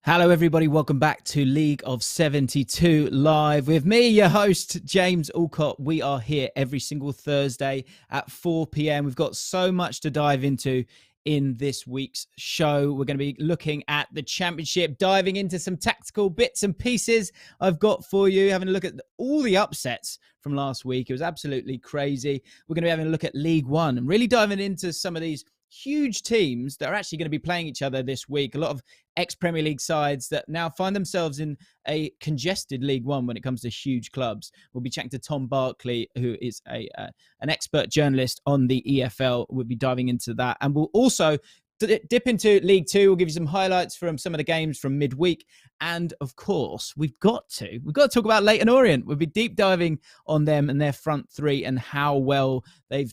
Hello, everybody. Welcome back to League of 72 Live with me, your host, James Allcott. We are here every single Thursday at 4 p.m. We've got so much to dive into in this week's show. We're going to be looking at the championship, diving into some tactical bits and pieces I've got for you, having a look at all the upsets from last week. It was absolutely crazy. We're going to be having a look at League One and really diving into some of these huge teams that are actually going to be playing each other this week. A lot of ex-Premier League sides that now find themselves in a congested League One when it comes to huge clubs. We'll be chatting to Tom Barclay, who is an expert journalist on the EFL. We'll be diving into that. And we'll also dip into League Two. We'll give you some highlights from some of the games from midweek. And of course, we've got to talk about Leyton Orient. We'll be deep diving on them and their front three and how well they've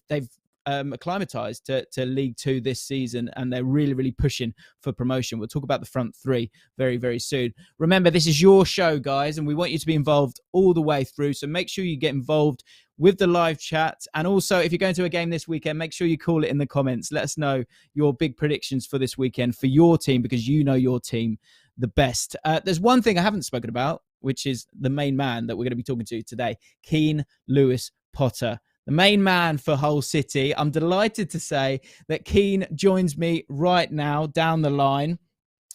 acclimatized to League Two this season, and they're really pushing for promotion. We'll talk about the front three very soon. Remember, this is your show, guys, and we want you to be involved all the way through, so make sure you get involved with the live chat. And also, if you're going to a game this weekend, make sure you call it in the comments. Let us know your big predictions for this weekend for your team, because you know your team the best. There's one thing I haven't spoken about, which is the main man that we're going to be talking to today, Keane Lewis-Potter, the main man for Hull City. I'm delighted to say that Keane joins me right now down the line.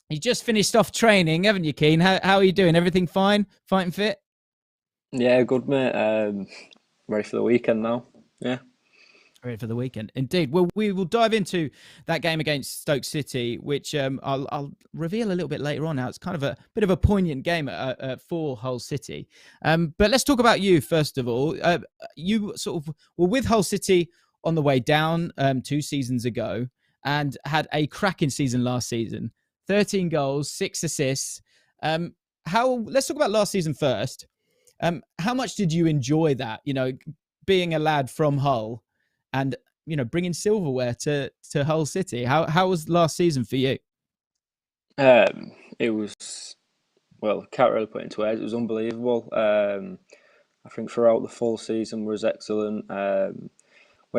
You just finished off training, haven't you, Keane? How are you doing? Everything fine? Fighting fit? Yeah, good, mate. Ready for the weekend now. Yeah. Ready for the weekend, indeed. Well, we will dive into that game against Stoke City, which I'll reveal a little bit later on. Now, it's kind of a bit of a poignant game for Hull City. But let's talk about you first of all. You sort of were with Hull City on the way down 2 seasons ago, and had a cracking season last season. 13 goals, 6 assists. Let's talk about last season first. How much did you enjoy that? You know, being a lad from Hull, and, you know, bringing silverware to Hull City. How was last season for you? It was, well, can't really put it into words. It was unbelievable. I think throughout the full season was excellent. We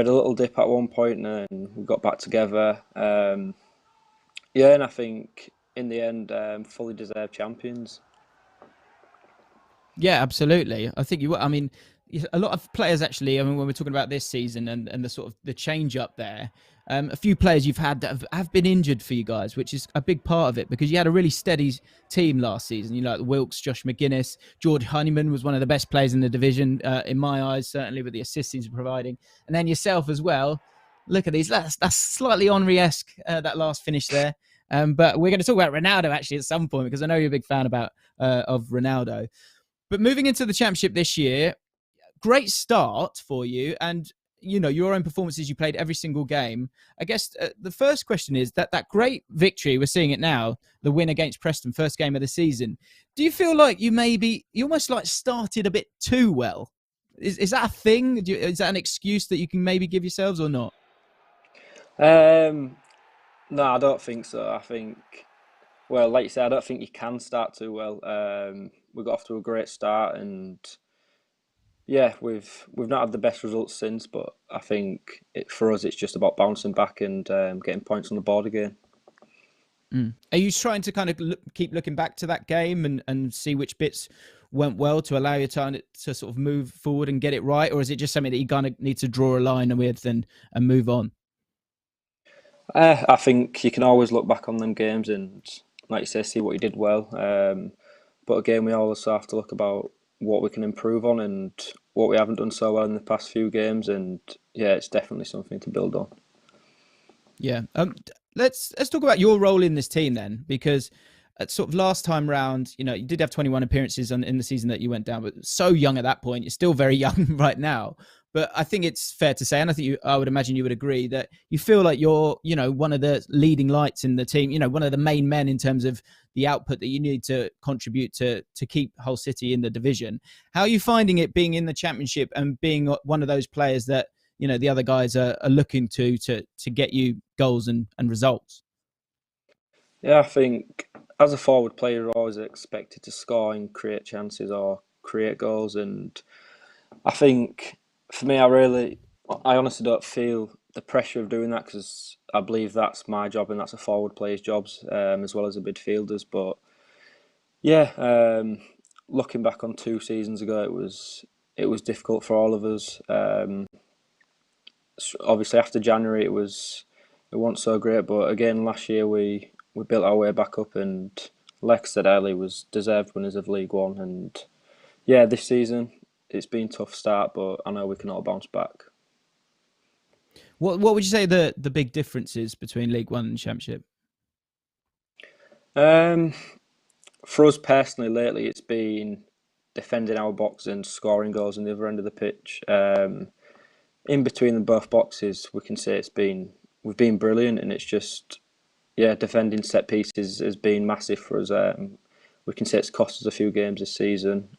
had a little dip at one point and then we got back together. Yeah, and I think in the end, fully deserved champions. Yeah, absolutely. I think I mean, a lot of players actually. I mean, when we're talking about this season and the sort of the change up there, a few players you've had that have been injured for you guys, which is a big part of it, because you had a really steady team last season. You know, like Wilkes, Josh McGuinness, George Honeyman was one of the best players in the division, in my eyes, certainly with the assists he's providing, and then yourself as well. Look at these. That's slightly Henry-esque, that last finish there. But we're going to talk about Ronaldo actually at some point, because I know you're a big fan of Ronaldo. But moving into the championship this year, great start for you, and you know your own performances. You played every single game. I guess the first question is that great victory, we're seeing it now, the win against Preston, first game of the season. Do you feel like you almost like started a bit too well? Is that a thing? Is that an excuse that you can maybe give yourselves or not? Um, no, I don't think so. I think, well, like you said, I don't think you can start too well. We got off to a great start and yeah, we've not had the best results since, but I think for us it's just about bouncing back and getting points on the board again. Are you trying to kind of keep looking back to that game and see which bits went well to allow you time to sort of move forward and get it right? Or is it just something that you kind of need to draw a line with and move on? I think you can always look back on them games and, like you say, see what you did well. But again, we also have to look about what we can improve on and what we haven't done so well in the past few games. And yeah, it's definitely something to build on. Yeah. Let's talk about your role in this team then, because at sort of last time round, you know, you did have 21 appearances in the season that you went down, but so young at that point. You're still very young right now. But I think it's fair to say, and I would imagine you would agree, that you feel like you're, you know, one of the leading lights in the team, you know, one of the main men in terms of the output that you need to contribute to keep Hull City in the division. How are you finding it being in the championship and being one of those players that, you know, the other guys are looking to get you goals and results? Yeah, I think as a forward player, you're always expected to score and create chances or create goals. And I think for me, I honestly don't feel the pressure of doing that because I believe that's my job and that's a forward player's jobs as well as a midfielder's. But Yeah, looking back on 2 seasons ago, it was difficult for all of us. Obviously, after January, it wasn't so great. But again, last year we built our way back up, and like I said earlier, was deserved winners of League One. And yeah, this season it's been a tough start, but I know we can all bounce back. What would you say the big differences between League One and Championship? Um, for us personally, lately it's been defending our box and scoring goals on the other end of the pitch. In between the both boxes, we can say we've been brilliant, and it's just yeah, defending set pieces has been massive for us. We can say it's cost us a few games this season,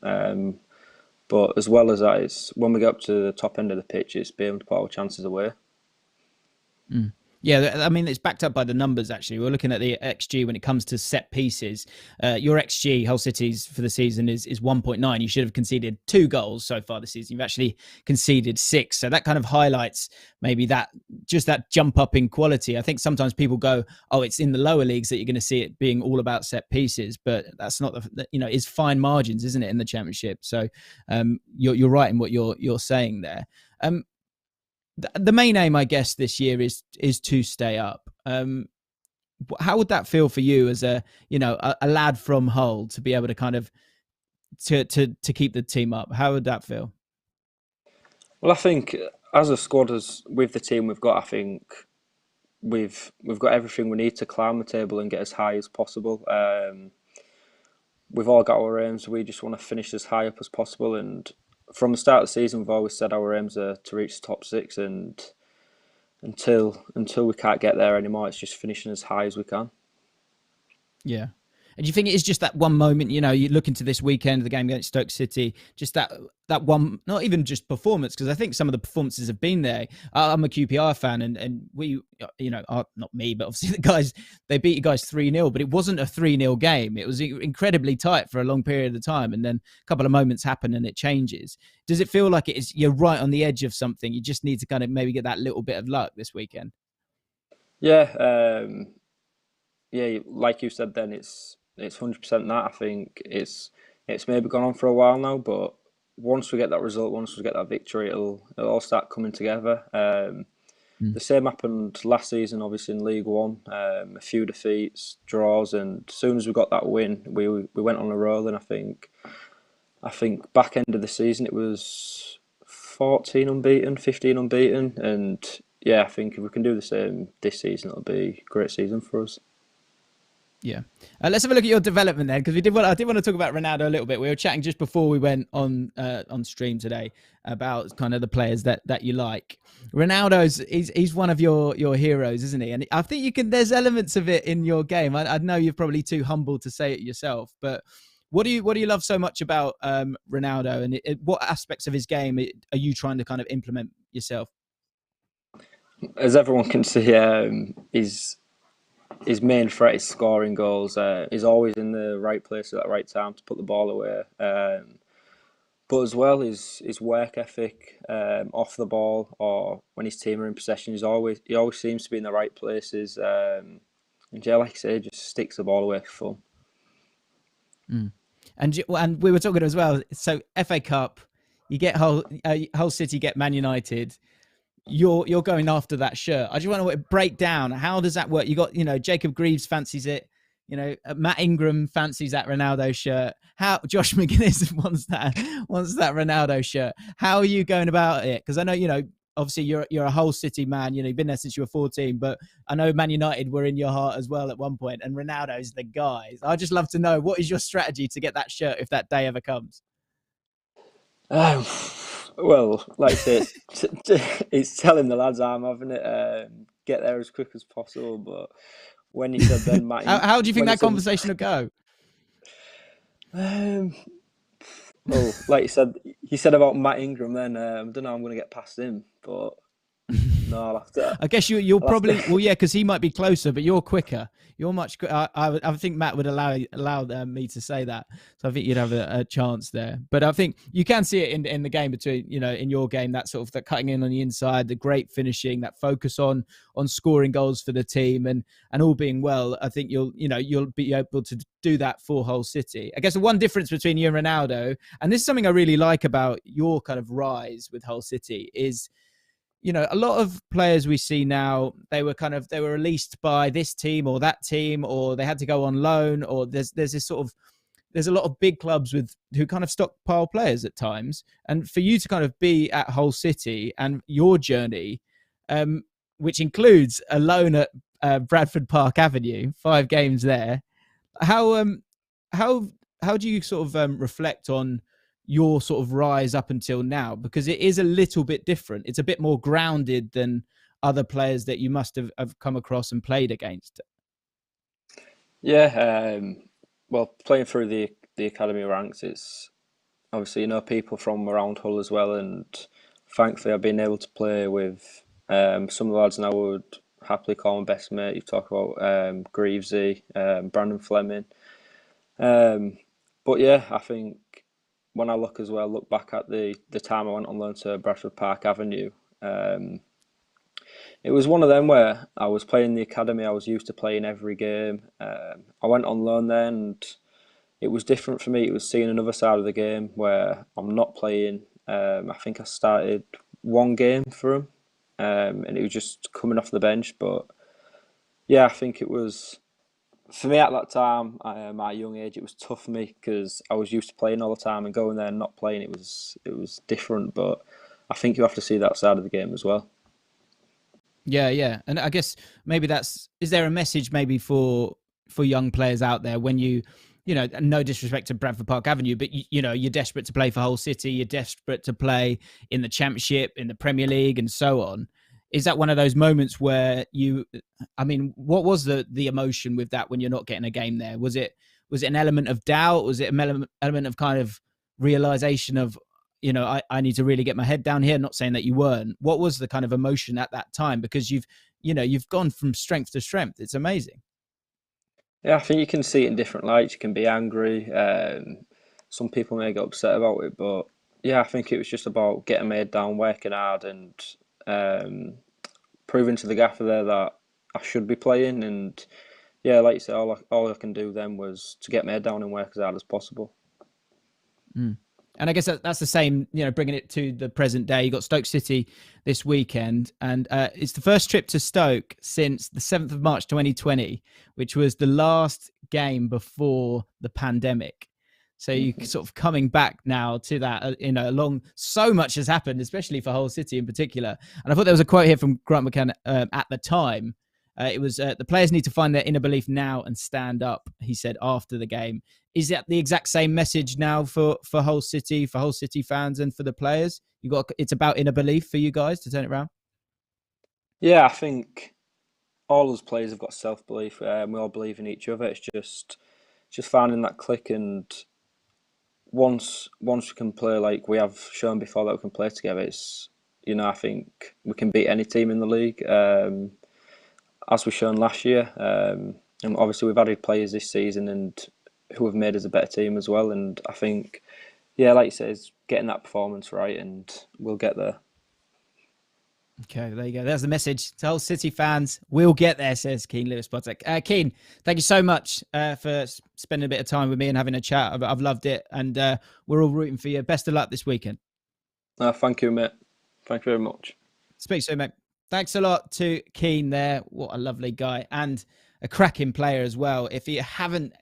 but as well as that, it's when we get up to the top end of the pitch, it's being able to put our chances away. Mm. Yeah, I mean, it's backed up by the numbers, actually. We're looking at the XG when it comes to set pieces. Your XG, Hull City's, for the season is 1.9. You should have conceded 2 goals so far this season. You've actually conceded 6. So that kind of highlights maybe that jump up in quality. I think sometimes people go, oh, it's in the lower leagues that you're going to see it being all about set pieces. But that's not, it's fine margins, isn't it, in the Championship? So you're right in what you're saying there. The main aim, I guess, this year is to stay up. How would that feel for you as a lad from Hull to be able to kind of to keep the team up? How would that feel? Well, I think as a squad, as with the team we've got, I think we've got everything we need to climb the table and get as high as possible. We've all got our aims. We just want to finish as high up as possible. And from the start of the season, we've always said our aims are to reach the top 6. And until we can't get there anymore, it's just finishing as high as we can. Yeah. And do you think it is just that one moment, you look into this weekend, the game against Stoke City, just that one, not even just performance, because I think some of the performances have been there. I'm a QPR fan, and we, not me, but obviously the guys, they beat you guys 3-0, but it wasn't a 3-0 game. It was incredibly tight for a long period of time, and then a couple of moments happen and it changes. Does it feel like you're right on the edge of something? You just need to kind of maybe get that little bit of luck this weekend? Yeah, yeah, like you said, then it's 100% that. I think it's maybe gone on for a while now, but once we get that result, once we get that victory, it'll all start coming together. The same happened last season, obviously in League One. A few defeats, draws, and as soon as we got that win, we went on a roll. And I think back end of the season it was 14 unbeaten, 15 unbeaten, and yeah, I think if we can do the same this season, it'll be a great season for us. Yeah. Let's have a look at your development then, because I did want to talk about Ronaldo a little bit. We were chatting just before we went on stream today about kind of the players that you like. He's one of your heroes, isn't he? And I think there's elements of it in your game. I know you're probably too humble to say it yourself, but what do you love so much about Ronaldo, and what aspects of his game are you trying to kind of implement yourself? As everyone can see, his main threat is scoring goals. He's always in the right place at the right time to put the ball away. But as well, his work ethic off the ball or when his team are in possession, he always seems to be in the right places. And yeah, like I say, just sticks the ball away for fun. Mm. And we were talking as well. So FA Cup, you get Hull City get Man United. You're going after that shirt. I just want to break down, how does that work? You got, Jacob Greaves fancies it. Matt Ingram fancies that Ronaldo shirt. How Josh McGuinness wants that Ronaldo shirt. How are you going about it? Because I know, obviously you're a Hull City man. You've been there since you were 14, but I know Man United were in your heart as well at one point, and Ronaldo's the guy. I'd just love to know, what is your strategy to get that shirt if that day ever comes? Um, well, like I say, it's telling the lads I'm having it. Get there as quick as possible. But when he said then, Matt, how do you think when he that said, conversation will go? well, like you said about Matt Ingram, then I don't know how I'm going to get past him. But No, I'll have to. I guess you'll I'll have probably, to. well, yeah, because he might be closer, but you're quicker. You're much. I think Matt would allow me to say that, so I think you'd have a chance there. But I think you can see it in the game between, in your game, that sort of that cutting in on the inside, the great finishing, that focus on scoring goals for the team, and all being well, I think you'll be able to do that for Hull City. I guess the one difference between you and Ronaldo, and this is something I really like about your kind of rise with Hull City, is a lot of players we see now, they were released by this team or that team, or they had to go on loan, or there's this sort of, there's a lot of big clubs who kind of stockpile players at times. And for you to kind of be at Hull City and your journey, which includes a loan at Bradford Park Avenue, 5 games there, how do you sort of reflect on your sort of rise up until now? Because it is a little bit different. It's a bit more grounded than other players that you must have come across and played against. Yeah, well, playing through the academy ranks, it's obviously people from around Hull as well, and thankfully I've been able to play with some of the lads now I would happily call my best mate. You talk about Greavesy, Brandon Fleming, but yeah, I think when I look back at the time I went on loan to Bradford Park Avenue, it was one of them where I was playing the academy. I was used to playing every game. I went on loan then, and it was different for me. It was seeing another side of the game where I'm not playing. I think I started 1 game for him, and it was just coming off the bench. But yeah, I think it was, for me at that time, at a young age, it was tough for me because I was used to playing all the time, and going there and not playing, it was different. But I think you have to see that side of the game as well. Yeah. And I guess maybe is there a message maybe for young players out there when no disrespect to Bradford Park Avenue, but you're desperate to play for Hull City, you're desperate to play in the Championship, in the Premier League, and so on. Is that one of those moments where what was the emotion with that when you're not getting a game there? Was it an element of doubt? Was it an element of kind of realization of, I need to really get my head down here? Not saying that you weren't. What was the kind of emotion at that time? Because you've gone from strength to strength. It's amazing. Yeah, I think you can see it in different lights. You can be angry. Some people may get upset about it, but yeah, I think it was just about getting my head down, working hard, and proving to the gaffer there that I should be playing. And yeah, like you said, all I can do then was to get my head down and work as hard as possible. Mm. And I guess that's the same, bringing it to the present day. You got Stoke City this weekend, and it's the first trip to Stoke since the 7th of March 2020, which was the last game before the pandemic. So you sort of coming back now to that, so much has happened, especially for Hull City in particular. And I thought there was a quote here from Grant McCann at the time. It was, the players need to find their inner belief now and stand up, he said after the game. Is that the exact same message now for Hull City fans and for the players? It's about inner belief for you guys to turn it around? Yeah, I think all those players have got self-belief. We all believe in each other. It's just finding that click, and once we can play like we have shown before that we can play together, it's, I think we can beat any team in the league. As we've shown last year, and obviously we've added players this season and who have made us a better team as well. And I think, yeah, like you say, it's getting that performance right, and we'll get there. Okay, there you go. There's the message to Hull City fans. We'll get there, says Keane Lewis-Potter. Keane, thank you so much for spending a bit of time with me and having a chat. I've loved it, and we're all rooting for you. Best of luck this weekend. Thank you, mate. Thank you very much. Speak soon, mate. Thanks a lot to Keane there. What a lovely guy, and a cracking player as well. If you haven't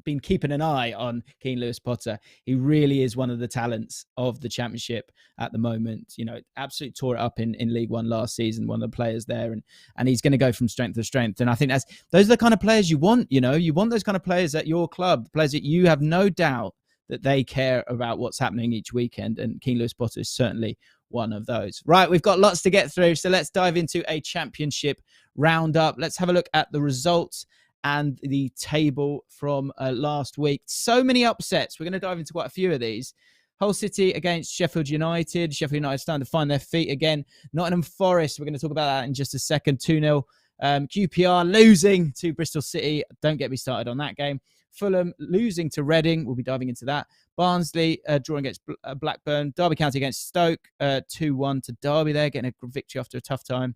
been keeping an eye on Keane Lewis-Potter, he really is one of the talents of the Championship at the moment. Absolutely tore it up in League One last season, one of the players there, and he's going to go from strength to strength. And I think those are the kind of players you want. You want those kind of players at your club, players that you have no doubt that they care about what's happening each weekend. And Keane Lewis-Potter is certainly one of those. Right, we've got lots to get through, so let's dive into a Championship roundup. Let's have a look at the results and the table from last week. So many upsets. We're going to dive into quite a few of these. Hull City against Sheffield United. Sheffield United starting to find their feet again. Nottingham Forest, we're going to talk about that in just a second. 2-0. QPR losing to Bristol City. Don't get me started on that game. Fulham losing to Reading. We'll be diving into that. Barnsley drawing against Blackburn. Derby County against Stoke. 2-1 to Derby there, getting a victory after a tough time.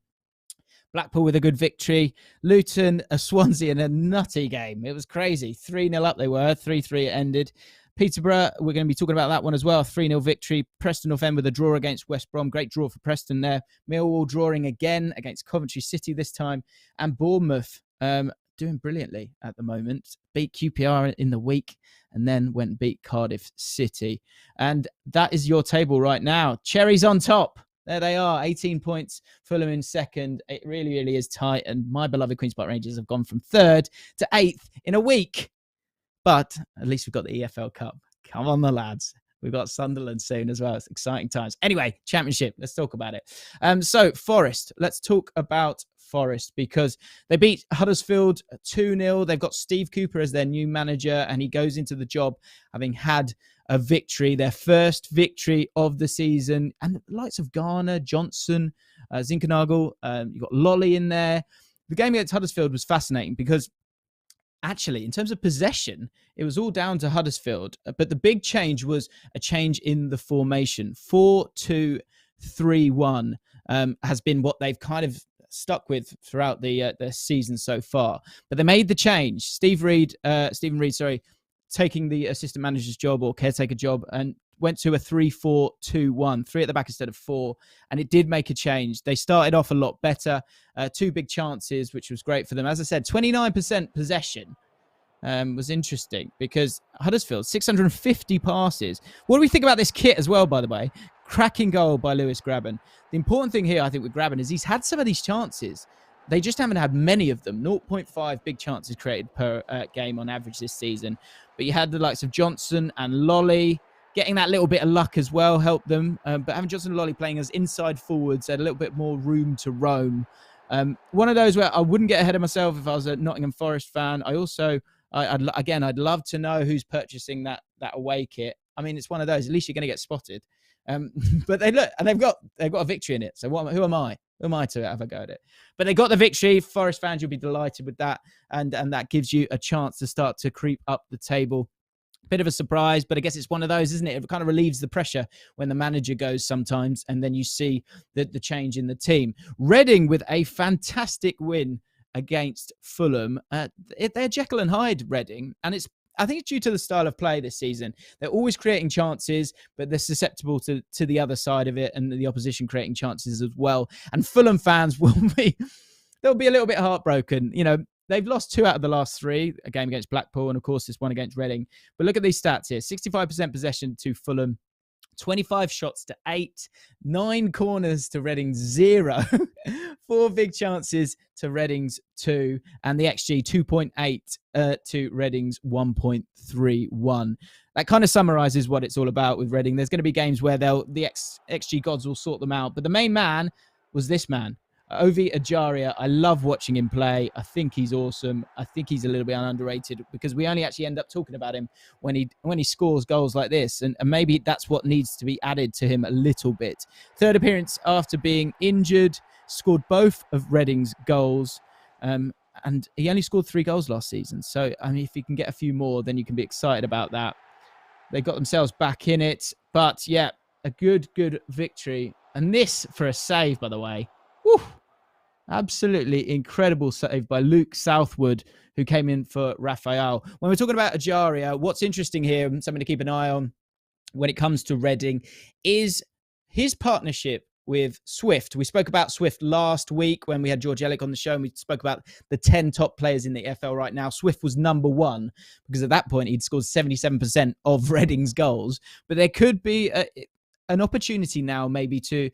Blackpool with a good victory. Luton, Swansea in a nutty game. It was crazy. 3-0 up they were. 3-3 it ended. Peterborough, we're going to be talking about that one as well. 3-0 victory. Preston North End with a draw against West Brom. Great draw for Preston there. Millwall drawing again against Coventry City this time. And Bournemouth doing brilliantly at the moment. Beat QPR in the week and then went and beat Cardiff City. And that is your table right now. Cherries on top. There they are, 18 points, Fulham in second. It really, really is tight. And my beloved Queen's Park Rangers have gone from 3rd to 8th in a week. But at least we've got the EFL Cup. Come on, the lads. We've got Sunderland soon as well. It's exciting times. Anyway, Championship. Let's talk about it. So, Forest. Let's talk about Forest because they beat Huddersfield 2-0. They've got Steve Cooper as their new manager, and he goes into the job having had a victory, their first victory of the season. And the likes of Garner, Johnson, Zinkernagel, you've got Lolly in there. The game against Huddersfield was fascinating because actually, in terms of possession, it was all down to Huddersfield. But the big change was a change in the formation. 4-2-3-1 has been what they've kind of stuck with throughout the season so far. But they made the change. Stephen Reid, taking the assistant manager's job or caretaker job and went to a 3-4-2-1, 3 at the back instead of 4. And it did make a change. They started off a lot better. 2 big chances, which was great for them. As I said, 29% possession was interesting because Huddersfield, 650 passes. What do we think about this kit as well, by the way? Cracking goal by Lewis Grabban. The important thing here, I think, with Grabban is he's had some of these chances. They just haven't had many of them. 0.5 big chances created per game on average this season. But you had the likes of Johnson and Lolly. Getting that little bit of luck as well helped them. But having Johnson and Lolly playing as inside forwards, they had a little bit more room to roam. One of those where I wouldn't get ahead of myself if I was a Nottingham Forest fan. I also, I'd love to know who's purchasing that away kit. I mean, it's one of those. At least you're going to get spotted. But they've got a victory in it. So who am I? Who am I to have a go at it? But they got the victory. Forest fans, you'll be delighted with that. And that gives you a chance to start to creep up the table. Bit of a surprise, but I guess it's one of those, isn't it? It kind of relieves the pressure when the manager goes sometimes, and then you see the change in the team. Reading with a fantastic win against Fulham. They're Jekyll and Hyde, Reading, and I think it's due to the style of play this season. They're always creating chances, but they're susceptible to the other side of it and the opposition creating chances as well. And Fulham fans they'll be a little bit heartbroken. You know, they've lost 2 out of the last 3, a game against Blackpool and, of course, this one against Reading. But look at these stats here. 65% possession to Fulham, 25 shots to 8, 9 corners to Reading's 0, 4 big chances to Reading's 2, and the XG 2.8 to Reading's 1.31. That kind of summarises what it's all about with Reading. There's going to be games where the XG gods will sort them out. But the main man was this man. Ovi Ajaria, I love watching him play. I think he's awesome. I think he's a little bit underrated because we only actually end up talking about him when he scores goals like this. And maybe that's what needs to be added to him a little bit. 3rd appearance after being injured, scored both of Reading's goals. And he only scored 3 goals last season. So, I mean, if he can get a few more, then you can be excited about that. They got themselves back in it. But, yeah, a good victory. And this for a save, by the way. Woo! Absolutely incredible save by Luke Southwood, who came in for Raphael. When we're talking about Ajaria, what's interesting here, and something to keep an eye on when it comes to Reading, is his partnership with Swift. We spoke about Swift last week when we had George Ellick on the show, and we spoke about the 10 top players in the FL right now. Swift was number 1 because at that point he'd scored 77% of Reading's goals. But there could be an opportunity now maybe to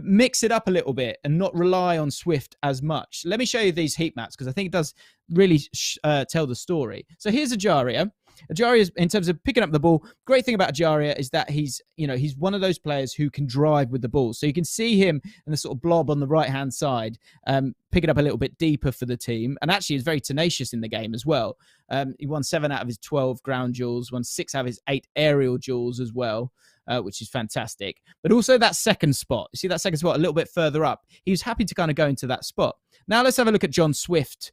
mix it up a little bit and not rely on Swift as much. Let me show you these heat maps because I think it does really tell the story. So here's Ajaria. Ajaria, in terms of picking up the ball, great thing about Ajaria is that he's one of those players who can drive with the ball. So you can see him in the sort of blob on the right-hand side, picking up a little bit deeper for the team. And actually is very tenacious in the game as well. He won 7 out of his 12 ground duels, won 6 out of his 8 aerial duels as well. Which is fantastic. But also that second spot. You see that second spot a little bit further up. He was happy to kind of go into that spot. Now let's have a look at John Swift,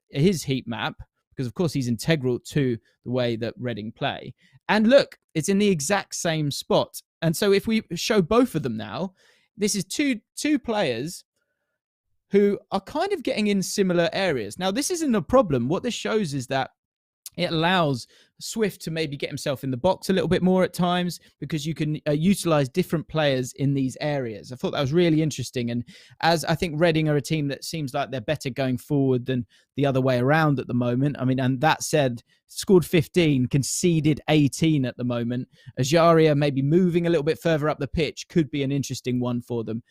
his heat map, because of course he's integral to the way that Reading play. And look, it's in the exact same spot. And so if we show both of them now, this is two players who are kind of getting in similar areas. Now, this isn't a problem. What this shows is that it allows Swift to maybe get himself in the box a little bit more at times, because you can utilize different players in these areas. I thought that was really interesting. And as I think Reading are a team that seems like they're better going forward than the other way around at the moment. I mean, and that said, scored 15, conceded 18 at the moment. Ajaria maybe moving a little bit further up the pitch could be an interesting one for them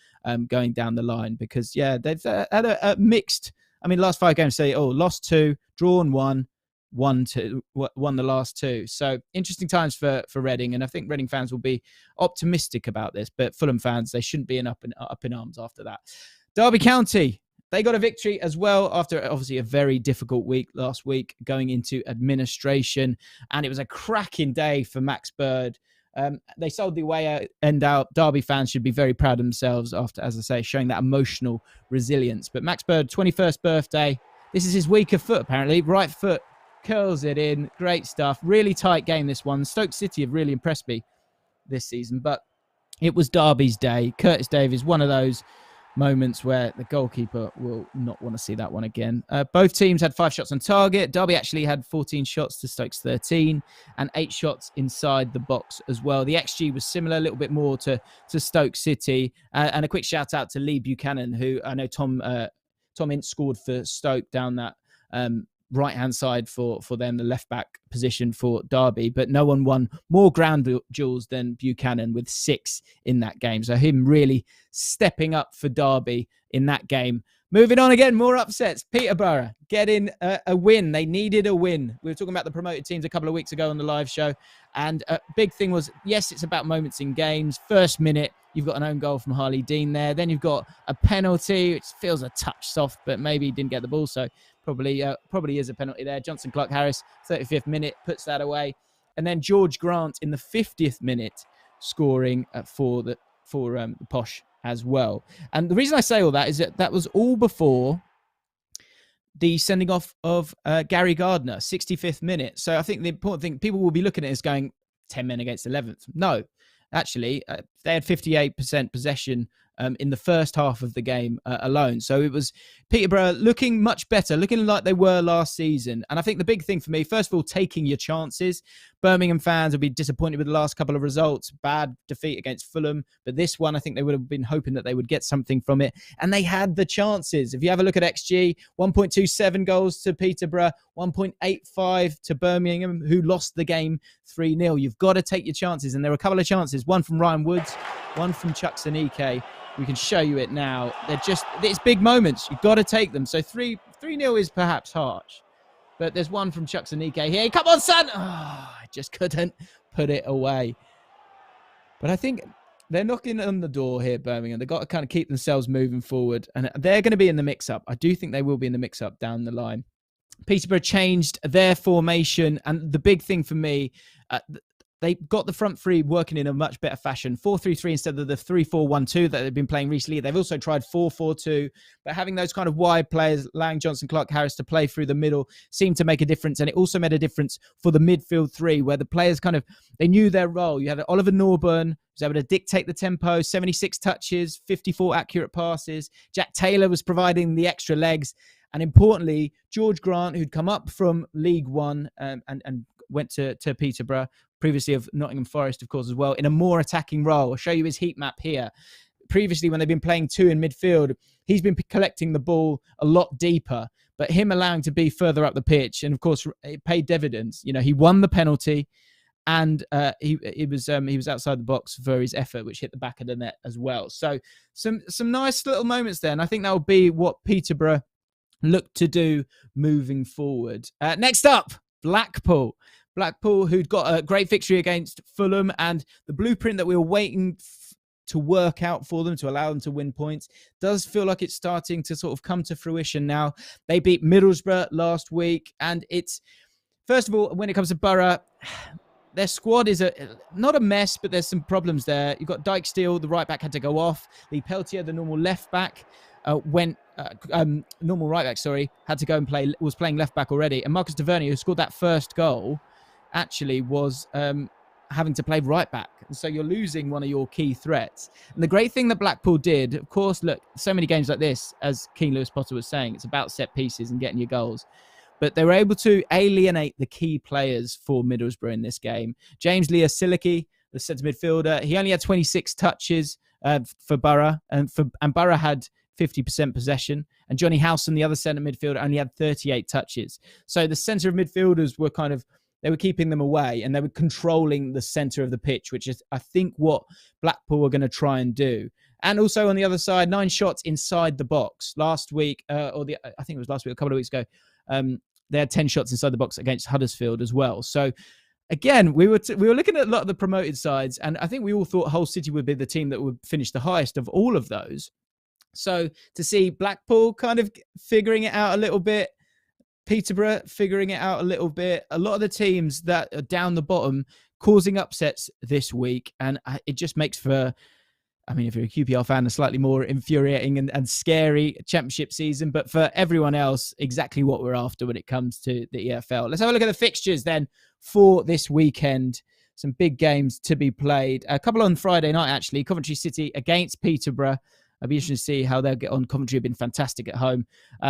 going down the line, because, yeah, they've had a mixed, I mean, last 5 games, say, lost 2, drawn 1, won the last 2. So interesting times for Reading, and I think Reading fans will be optimistic about this, but Fulham fans, they shouldn't be up in arms after that. Derby County, they got a victory as well after obviously a very difficult week last week going into administration, and it was a cracking day for Max Bird. They sold the away end out. Derby fans should be very proud of themselves after, as I say, showing that emotional resilience. But Max Bird, 21st birthday. This is his weaker foot, apparently. Right foot. Curls it in. Great stuff. Really tight game, this one. Stoke City have really impressed me this season, but it was Derby's day. Curtis Davies, one of those moments where the goalkeeper will not want to see that one again. Both teams had 5 shots on target. Derby actually had 14 shots to Stoke's 13 and 8 shots inside the box as well. The XG was similar, a little bit more to Stoke City. And a quick shout out to Lee Buchanan, who I know Tom Ince scored for Stoke down that right-hand side for them, the left-back position for Derby, but no one won more ground duels than Buchanan with 6 in that game. So him really stepping up for Derby in that game. Moving on again, more upsets. Peterborough getting a win. They needed a win. We were talking about the promoted teams a couple of weeks ago on the live show, and a big thing was, yes, it's about moments in games. First minute, you've got an own goal from Harley Dean there. Then you've got a penalty, which feels a touch soft, but maybe he didn't get the ball, so probably is a penalty there. Johnson Clark-Harris, 35th minute, puts that away. And then George Grant in the 50th minute scoring for the Posh as well. And the reason I say all that is that was all before the sending off of Gary Gardner, 65th minute. So I think the important thing, people will be looking at it as going 10 men against 11th. No, actually, they had 58% possession in the first half of the game alone. So it was Peterborough looking much better, looking like they were last season. And I think the big thing for me, first of all, taking your chances. Birmingham fans will be disappointed with the last couple of results. Bad defeat against Fulham. But this one, I think they would have been hoping that they would get something from it. And they had the chances. If you have a look at XG, 1.27 goals to Peterborough, 1.85 to Birmingham, who lost the game 3-0. You've got to take your chances. And there were a couple of chances. One from Ryan Woods, one from Chuck Sanike. We can show you it now. It's big moments. You've got to take them. So 3-0 is perhaps harsh. But there's one from Chuck Sanike here. Come on, son! I just couldn't put it away. But I think they're knocking on the door here, Birmingham. They've got to kind of keep themselves moving forward. And they're going to be in the mix-up. I do think they will be in the mix-up down the line. Peterborough changed their formation. And the big thing for me, they got the front three working in a much better fashion. 4-3-3 instead of the 3-4-1-2 that they've been playing recently. They've also tried 4-4-2, but having those kind of wide players, Lang, Johnson, Clark, Harris, to play through the middle seemed to make a difference. And it also made a difference for the midfield 3, where the players they knew their role. You had Oliver Norburn, who was able to dictate the tempo, 76 touches, 54 accurate passes. Jack Taylor was providing the extra legs. And importantly, George Grant, who'd come up from League One and went to Peterborough, previously of Nottingham Forest, of course, as well, in a more attacking role. I'll show you his heat map here. Previously, when they've been playing 2 in midfield, he's been collecting the ball a lot deeper, but him allowing to be further up the pitch, and of course, it paid dividends. You know, he won the penalty, and he was outside the box for his effort, which hit the back of the net as well. So some nice little moments there, and I think that will be what Peterborough look to do moving forward. Next up, Blackpool. Blackpool, who'd got a great victory against Fulham, and the blueprint that we were waiting to work out for them to allow them to win points does feel like it's starting to sort of come to fruition now. They beat Middlesbrough last week, and it's, first of all, when it comes to Borough, their squad is not a mess, but there's some problems there. You've got Dyke Steele, the right back, had to go off. Lee Peltier, the normal left back, normal right back, had to go and was playing left back already. And Marcus Tavernier, who scored that first goal, actually was having to play right back. And so you're losing one of your key threats. And the great thing that Blackpool did, of course, look, so many games like this, as Keane Lewis-Potter was saying, it's about set pieces and getting your goals. But they were able to alienate the key players for Middlesbrough in this game. James Allcott, the centre midfielder, he only had 26 touches for Borough, and Borough had 50% possession. And Johnny Howson, the other centre midfielder, only had 38 touches. So the centre of midfielders were they were keeping them away, and they were controlling the centre of the pitch, which is, I think, what Blackpool were going to try and do. And also on the other side, 9 shots inside the box. Last week, I think it was last week, a couple of weeks ago, they had 10 shots inside the box against Huddersfield as well. So again, we were looking at a lot of the promoted sides, and I think we all thought Hull City would be the team that would finish the highest of all of those. So to see Blackpool kind of figuring it out a little bit, Peterborough figuring it out a little bit, a lot of the teams that are down the bottom causing upsets this week, and it just makes for, I mean, if you're a QPR fan, a slightly more infuriating and scary championship season. But for everyone else, exactly what we're after when it comes to the EFL. Let's have a look at the fixtures then for this weekend. Some big games to be played. A couple on Friday night, actually. Coventry City against Peterborough. I'll be interested to see how they'll get on. Coventry have been fantastic at home.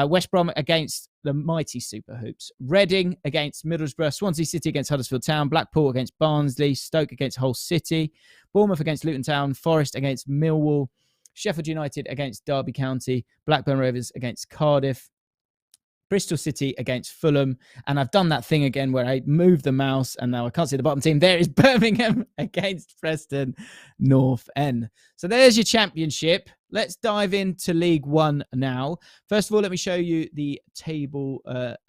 West Brom against the mighty Super Hoops. Reading against Middlesbrough. Swansea City against Huddersfield Town. Blackpool against Barnsley. Stoke against Hull City. Bournemouth against Luton Town. Forest against Millwall. Sheffield United against Derby County. Blackburn Rovers against Cardiff. Bristol City against Fulham. And I've done that thing again where I moved the mouse and now I can't see the bottom team. There is Birmingham against Preston North End. So there's your championship. Let's dive into League One now. First of all, let me show you the table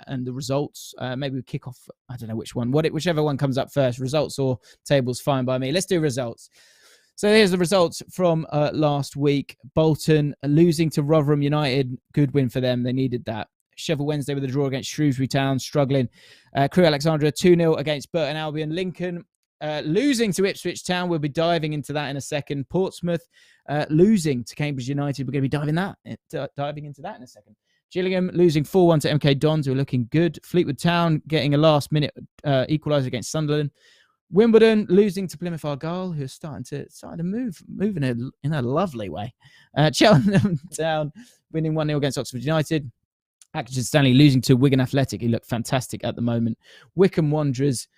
and the results. Maybe we kick off, I don't know which one, whichever one comes up first. Results or tables, fine by me. Let's do results. So here's the results from last week. Bolton losing to Rotherham United. Good win for them. They needed that. Sheffield Wednesday with a draw against Shrewsbury Town, struggling. Crewe Alexandria 2-0 against Burton Albion. Lincoln losing to Ipswich Town. We'll be diving into that in a second. Portsmouth losing to Cambridge United. We're going to be diving into that in a second. Gillingham losing 4-1 to MK Dons, who are looking good. Fleetwood Town getting a last-minute equaliser against Sunderland. Wimbledon losing to Plymouth Argyle, who are starting to move in a lovely way. Cheltenham Town winning 1-0 against Oxford United. Accrington Stanley losing to Wigan Athletic, who look fantastic at the moment. Wycombe Wanderers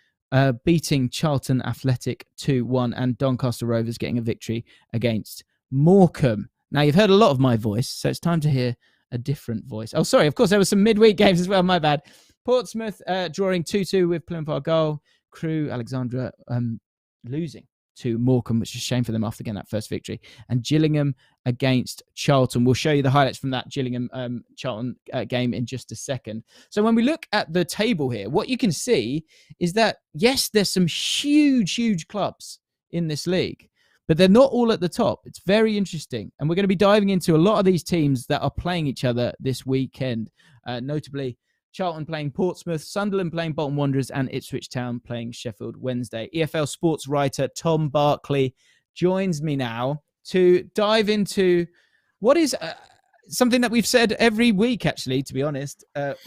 beating Charlton Athletic 2-1, and Doncaster Rovers getting a victory against Morecambe. Now, you've heard a lot of my voice, so it's time to hear a different voice. Oh, sorry, of course, there were some midweek games as well, my bad. Portsmouth drawing 2-2 with Plymouth Argyle. Crewe Alexandria losing to Morecambe, which is a shame for them after getting that first victory. And Gillingham against Charlton. We'll show you the highlights from that Gillingham-Charlton game in just a second. So when we look at the table here, what you can see is that, yes, there's some huge clubs in this league, but they're not all at the top. It's very interesting. And we're going to be diving into a lot of these teams that are playing each other this weekend, notably Charlton playing Portsmouth, Sunderland playing Bolton Wanderers, and Ipswich Town playing Sheffield Wednesday. EFL sports writer Tom Barclay joins me now to dive into what is something that we've said every week, actually, to be honest,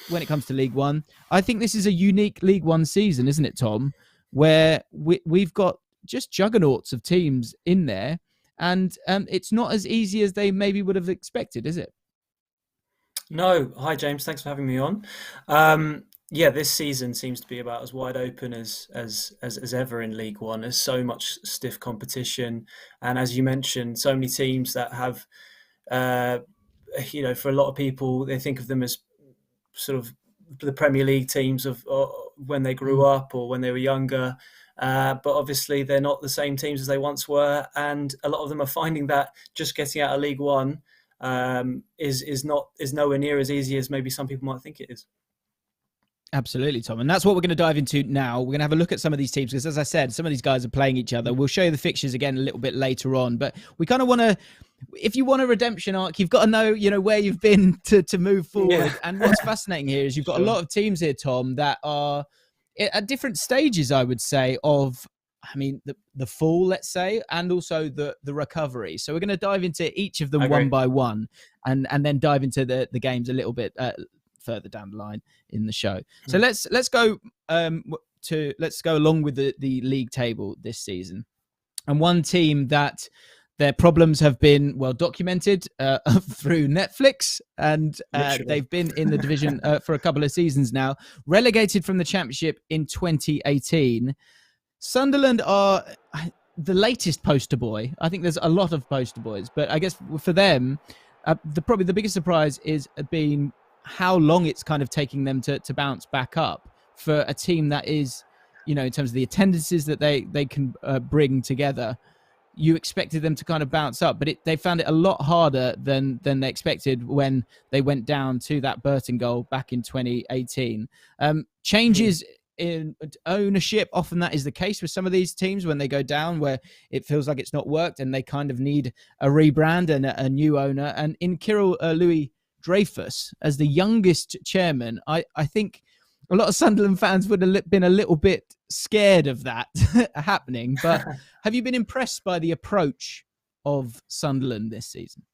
when it comes to League One. I think this is a unique League One season, isn't it, Tom? Where we've got just juggernauts of teams in there, and it's not as easy as they maybe would have expected, is it? No. Hi, James. Thanks for having me on. This season seems to be about as wide open as ever in League One. There's so much stiff competition. And as you mentioned, so many teams that have, for a lot of people, they think of them as sort of the Premier League teams of when they grew up or when they were younger. But obviously they're not the same teams as they once were. And a lot of them are finding that just getting out of League One is nowhere near as easy as maybe some people might think it is. Absolutely, Tom. And that's what we're going to dive into now. We're going to have a look at some of these teams because, as I said, some of these guys are playing each other. We'll show you the fixtures again a little bit later on. But we kind of want to, if you want a redemption arc, you've got to know, where you've been to move forward. Yeah. And what's fascinating here is you've got a lot of teams here, Tom, that are at different stages, I would say, of, the fall, let's say, and also the recovery. So we're going to dive into each of them one by one and then dive into the games a little bit further down the line in the show. So let's go along with the league table this season. And one team that their problems have been well documented through Netflix, and they've been in the division for a couple of seasons now, relegated from the Championship in 2018. Sunderland are the latest poster boy. I think there's a lot of poster boys, but I guess for them, probably the biggest surprise is being how long it's kind of taking them to bounce back up for a team that is, in terms of the attendances that they can bring together. You expected them to kind of bounce up, but they found it a lot harder than they expected when they went down to that Burton goal back in 2018. Changes in ownership, often that is the case with some of these teams when they go down, where it feels like it's not worked and they kind of need a rebrand and a new owner. And in Kirill Louis-Dreyfus, as the youngest chairman, I think a lot of Sunderland fans would have been a little bit scared of that happening. But have you been impressed by the approach of Sunderland this season?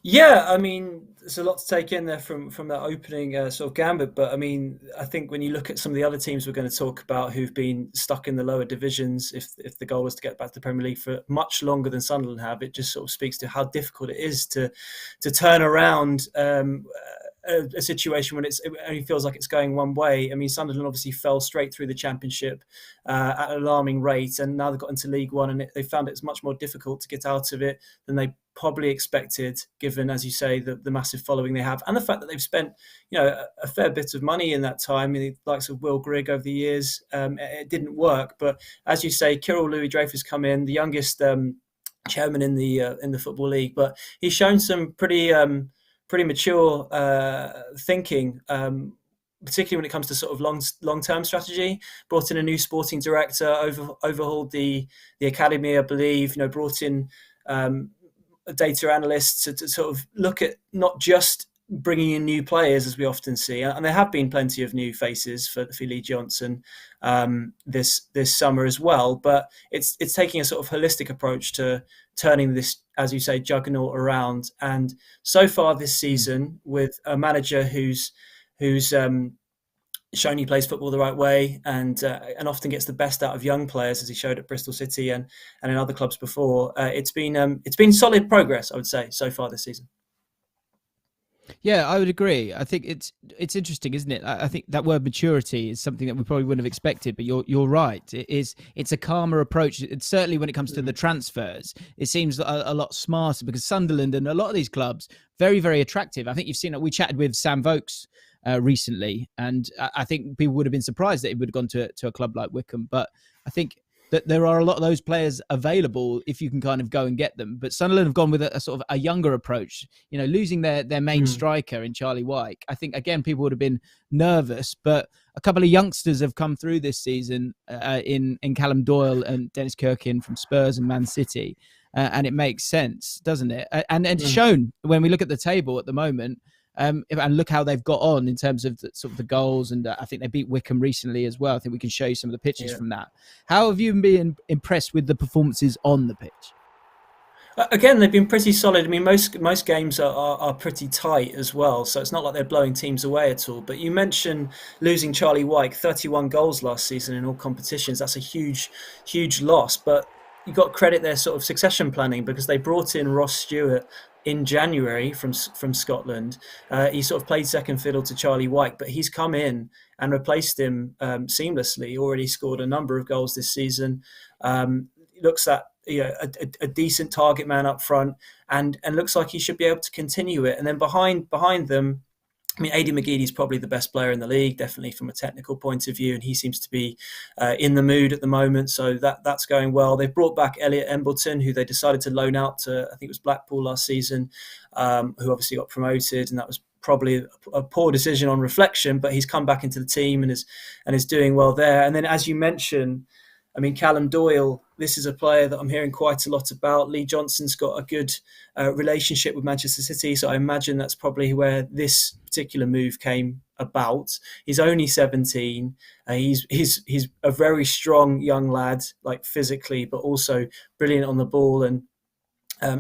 Yeah, there's a lot to take in there from that opening sort of gambit. But I think when you look at some of the other teams we're going to talk about who've been stuck in the lower divisions, if the goal was to get back to the Premier League for much longer than Sunderland have, it just sort of speaks to how difficult it is to turn around a situation when it only feels like it's going one way. Sunderland obviously fell straight through the Championship at an alarming rate, and now they've got into League One, and they found it's much more difficult to get out of it than they probably expected, given, as you say, the massive following they have, and the fact that they've spent a fair bit of money in that time. The likes of Will Grigg over the years, it didn't work. But as you say, Kirill Louis-Dreyfus come in, the youngest chairman in the Football League, but he's shown some pretty mature thinking, particularly when it comes to sort of long-term strategy. Brought in a new sporting director, overhauled the academy, I believe. Brought in data analysts to sort of look at not just bringing in new players, as we often see, and there have been plenty of new faces for Lee Johnson this summer as well. But it's taking a sort of holistic approach to turning this, as you say, juggernaut around. And so far this season, with a manager who's shown he plays football the right way and often gets the best out of young players, as he showed at Bristol City and in other clubs before, it's been solid progress, I would say, so far this season. Yeah, I would agree. I think it's interesting, isn't it? I think that word maturity is something that we probably wouldn't have expected, but you're right. It's a calmer approach. It's certainly when it comes to the transfers, it seems a lot smarter, because Sunderland and a lot of these clubs, very, very attractive. I think you've seen it. We chatted with Sam Vokes recently, and I think people would have been surprised that he would have gone to a club like Wycombe. But I think that there are a lot of those players available if you can kind of go and get them. But Sunderland have gone with a sort of a younger approach, losing their main striker in Charlie Wyke. I think, again, people would have been nervous, but a couple of youngsters have come through this season in Callum Doyle and Dennis Kirkin from Spurs and Man City. And it makes sense, doesn't it? And it's shown when we look at the table at the moment, and look how they've got on in terms of the goals. And I think they beat Wycombe recently as well. I think we can show you some of the pictures from that. How have you been impressed with the performances on the pitch? Again, they've been pretty solid. Most games are pretty tight as well, so it's not like they're blowing teams away at all. But you mentioned losing Charlie Wyke, 31 goals last season in all competitions. That's a huge, huge loss. But you got credit their sort of succession planning, because they brought in Ross Stewart in January from Scotland. He sort of played second fiddle to Charlie Wyke, but he's come in and replaced him seamlessly. Already scored a number of goals this season. Looks at a decent target man up front, and looks like he should be able to continue it. And then behind them, Aidy McGeady's probably the best player in the league, definitely from a technical point of view, and he seems to be in the mood at the moment, so that's going well. They've brought back Elliot Embleton, who they decided to loan out to, I think it was Blackpool last season, who obviously got promoted, and that was probably a poor decision on reflection, but he's come back into the team and is doing well there. And then, as you mentioned, I mean, Callum Doyle, this is a player that I'm hearing quite a lot about. Lee Johnson's got a good relationship with Manchester City, so I imagine that's probably where this particular move came about. He's only 17. He's a very strong young lad, like physically, but also brilliant on the ball. And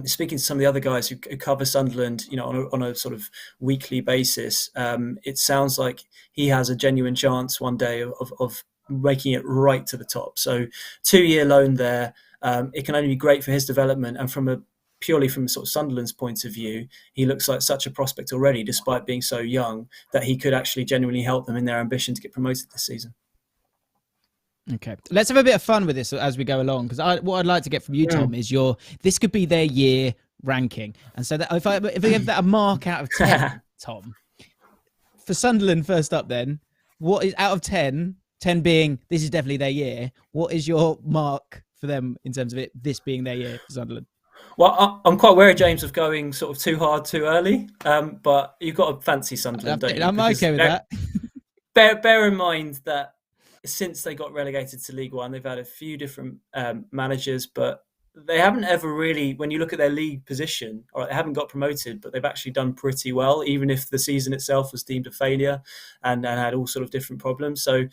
speaking to some of the other guys who cover Sunderland, on a sort of weekly basis, it sounds like he has a genuine chance one day of making it right to the top. So 2-year loan there. It can only be great for his development, and purely from sort of Sunderland's point of view, he looks like such a prospect already, despite being so young, that he could actually genuinely help them in their ambition to get promoted this season. Okay, let's have a bit of fun with this as we go along, because what I'd like to get from you, Tom, is this could be their year ranking. And so that if I give that a mark out of 10, Tom, for Sunderland first up, then what is out of 10 being this is definitely their year, what is your mark for them in terms of this being their year for Sunderland? Well, I'm quite wary, James, of going sort of too hard too early, but you've got to fancy Sunderland, don't you? I'm okay with that. Bear in mind that since they got relegated to League One, they've had a few different managers, but they haven't ever really, when you look at their league position, or they haven't got promoted, but they've actually done pretty well, even if the season itself was deemed a failure and had all sort of different problems. So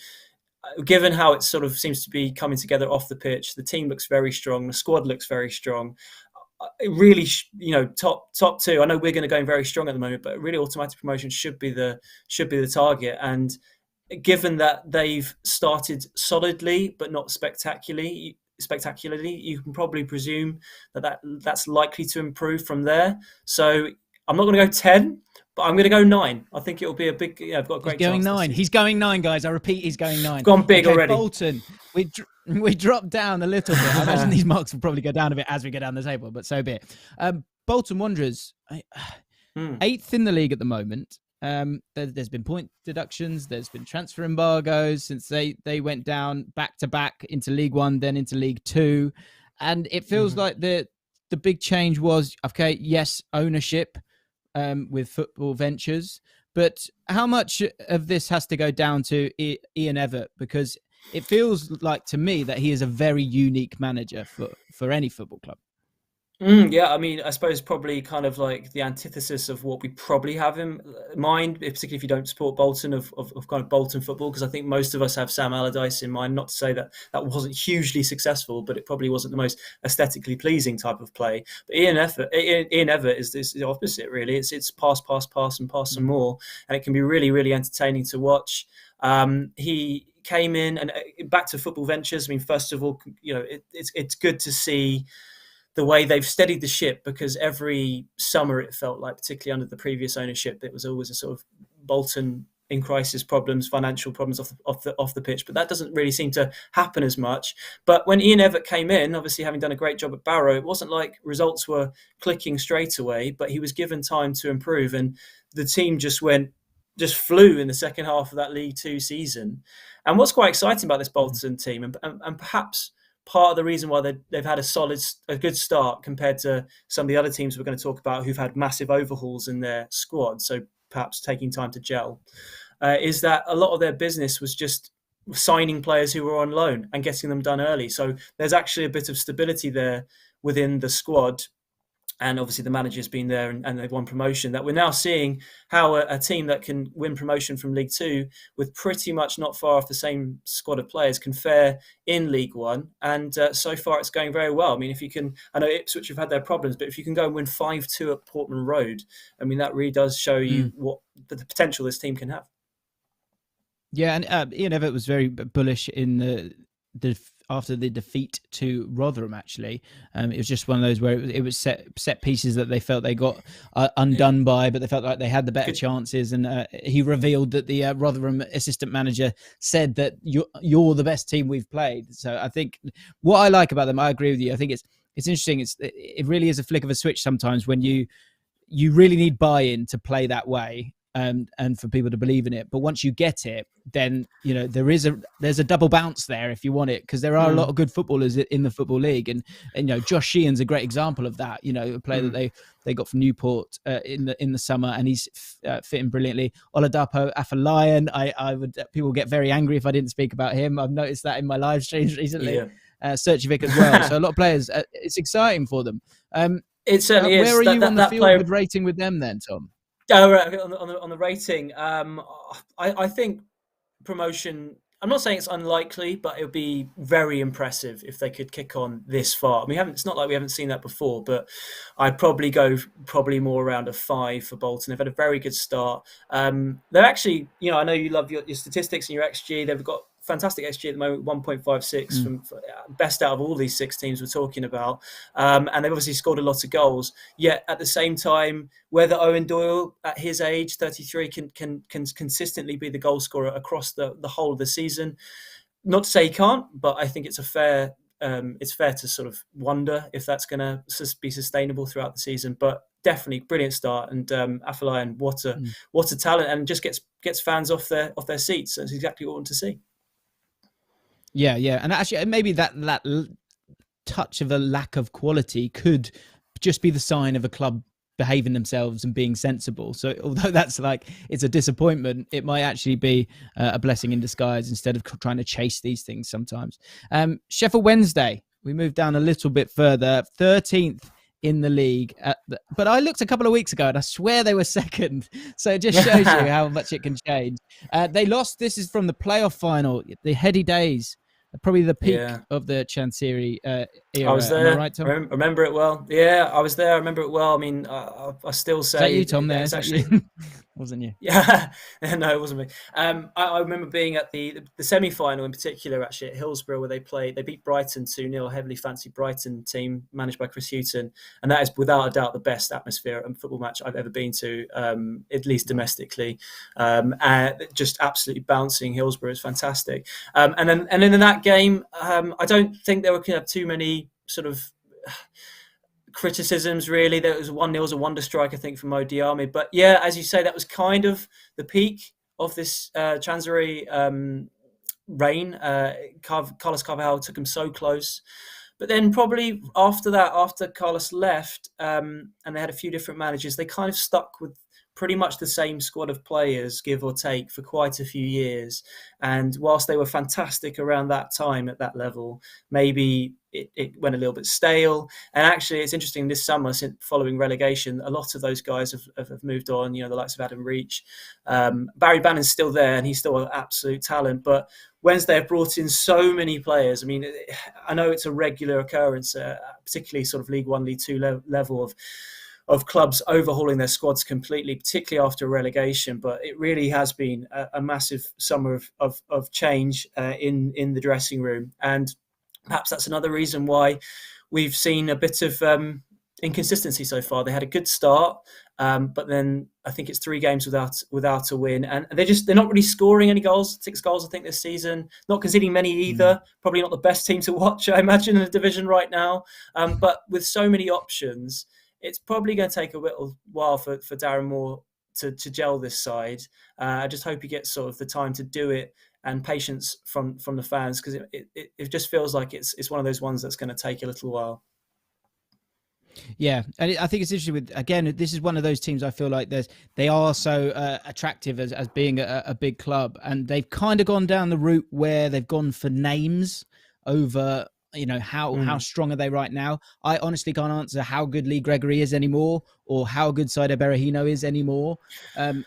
given how it sort of seems to be coming together off the pitch, the team looks very strong, the squad looks very strong. It really, top two. I know we're going to go very strong at the moment, but really automatic promotion should be the target. And given that they've started solidly but not spectacularly, you can probably presume that's likely to improve from there. So I'm not going to go 10, but I'm going to go 9. I think it'll be a big. I've got a great. He's going 9. He's going 9, guys. I repeat, he's going 9. Gone big already. Bolton, we dropped down a little bit. I imagine these marks will probably go down a bit as we go down the table, but so be it. Bolton Wanderers, 8th in the league at the moment. There's been point deductions, there's been transfer embargoes since they went down back to back into League One, then into League Two, and it feels like the big change was yes, ownership with Football Ventures, but how much of this has to go down to Ian Evatt, because it feels like to me that he is a very unique manager for any football club. Yeah, I mean, I suppose probably kind of like the antithesis of what we probably have in mind, particularly if you don't support Bolton, of kind of Bolton football, because I think most of us have Sam Allardyce in mind. Not to say that wasn't hugely successful, but it probably wasn't the most aesthetically pleasing type of play. But Ian Evatt is the opposite, really. It's pass, and pass some more, and it can be really, really entertaining to watch. He came in and back to Football Ventures. I mean, first of all, it's good to see the way they've steadied the ship, because every summer it felt like, particularly under the previous ownership, it was always a sort of Bolton in crisis problems, financial problems off the pitch. But that doesn't really seem to happen as much. But when Ian Evatt came in, obviously having done a great job at Barrow, it wasn't like results were clicking straight away, but he was given time to improve, and the team just flew in the second half of that League Two season. And what's quite exciting about this Bolton team, and perhaps part of the reason why they've had a good start compared to some of the other teams we're going to talk about who've had massive overhauls in their squad, so perhaps taking time to gel, is that a lot of their business was just signing players who were on loan and getting them done early. So there's actually a bit of stability there within the squad. And obviously the manager's been there and they've won promotion, that we're now seeing how a team that can win promotion from League Two with pretty much not far off the same squad of players can fare in League One. And so far it's going very well. I mean, I know Ipswich have had their problems, but if you can go and win 5-2 at Portman Road, I mean, that really does show you what the potential this team can have. Yeah, and Ian Evatt was very bullish in the after the defeat to Rotherham, actually. It was just one of those where it was set pieces that they felt they got undone by, but they felt like they had the better chances. And he revealed that the Rotherham assistant manager said that you're the best team we've played. So I think what I like about them, I agree with you. I think it's interesting. It really is a flick of a switch sometimes when you really need buy-in to play that way. and for people to believe in it. But once you get it, then there's a double bounce there if you want it, because there are a lot of good footballers in the Football League, and Josh Sheehan's a great example of that. A player that they got from Newport in the summer, and he's fitting brilliantly. Oladapo Afolayan, I would people get very angry if I didn't speak about him. I've noticed that in my live streams recently. Yeah. Searchovic as well. So a lot of players, it's exciting for them. It certainly is. Where are you on the feel good rating with them then, Tom? Oh, right. On the rating, I think promotion. I'm not saying it's unlikely, but it would be very impressive if they could kick on this far. I mean, it's not like we haven't seen that before, but I'd probably go more around a 5 for Bolton. They've had a very good start. They're actually, I know you love your statistics and your XG. They've got fantastic XG at the moment, 1.56 from best out of all these 6 teams we're talking about. And they've obviously scored a lot of goals. Yet at the same time, whether Owen Doyle at his age, 33, can consistently be the goal scorer across the whole of the season. Not to say he can't, but I think it's fair to sort of wonder if that's going to be sustainable throughout the season. But definitely brilliant start, and Afolayan, what a talent, and just gets fans off their seats. That's exactly what we want to see. Yeah, and actually, maybe that touch of a lack of quality could just be the sign of a club behaving themselves and being sensible. So although that's it's a disappointment, it might actually be a blessing in disguise instead of trying to chase these things sometimes. Sheffield Wednesday, we moved down a little bit further, 13th in the league. But I looked a couple of weeks ago and I swear they were second. So it just shows you how much it can change. They lost. This is from the playoff final, the heady days. Probably the peak of the Chansiri era. I was there. Am I right, Tom? Remember it well. Yeah, I was there. I remember it well. I mean, I still say... Is that you, Tom, there? It's actually... Wasn't you? Yeah, no, it wasn't me. I remember being at the semi-final in particular, actually, at Hillsborough, where they beat Brighton 2-0, heavily fancied Brighton team managed by Chris Hughton. And that is without a doubt the best atmosphere and football match I've ever been to, at least domestically. Just absolutely bouncing. Hillsborough is fantastic. And then in that game, I don't think there were kind of too many sort of criticisms, really. There was 1-0 was a wonder strike, I think, from Mo Diarmi. But yeah, as you say, that was kind of the peak of this Chansiri reign. Carlos Carvalhal took him so close. But then probably after that, after Carlos left, and they had a few different managers, they kind of stuck with pretty much the same squad of players, give or take, for quite a few years. And whilst they were fantastic around that time at that level, maybe it went a little bit stale. And actually, it's interesting, this summer, since following relegation, a lot of those guys have moved on, the likes of Adam Reach. Barry Bannon's still there, and he's still an absolute talent. But Wednesday have brought in so many players. I mean, I know it's a regular occurrence, particularly sort of League One, League Two level of clubs overhauling their squads completely, particularly after relegation. But it really has been a massive summer of change in the dressing room. And perhaps that's another reason why we've seen a bit of inconsistency so far. They had a good start, but then I think it's 3 games without a win. And they're not really scoring any goals, 6 goals, I think, this season. Not conceding many either. Probably not the best team to watch, I imagine, in the division right now. But with so many options, it's probably going to take a little while for Darren Moore to gel this side. I just hope he gets sort of the time to do it and patience from the fans, because it just feels like it's one of those ones that's going to take a little while. Yeah, and I think it's interesting with, again, this is one of those teams I feel like they are so attractive as being a big club, and they've kind of gone down the route where they've gone for names over... how strong are they right now? I honestly can't answer how good Lee Gregory is anymore, or how good Saido Berahino is anymore.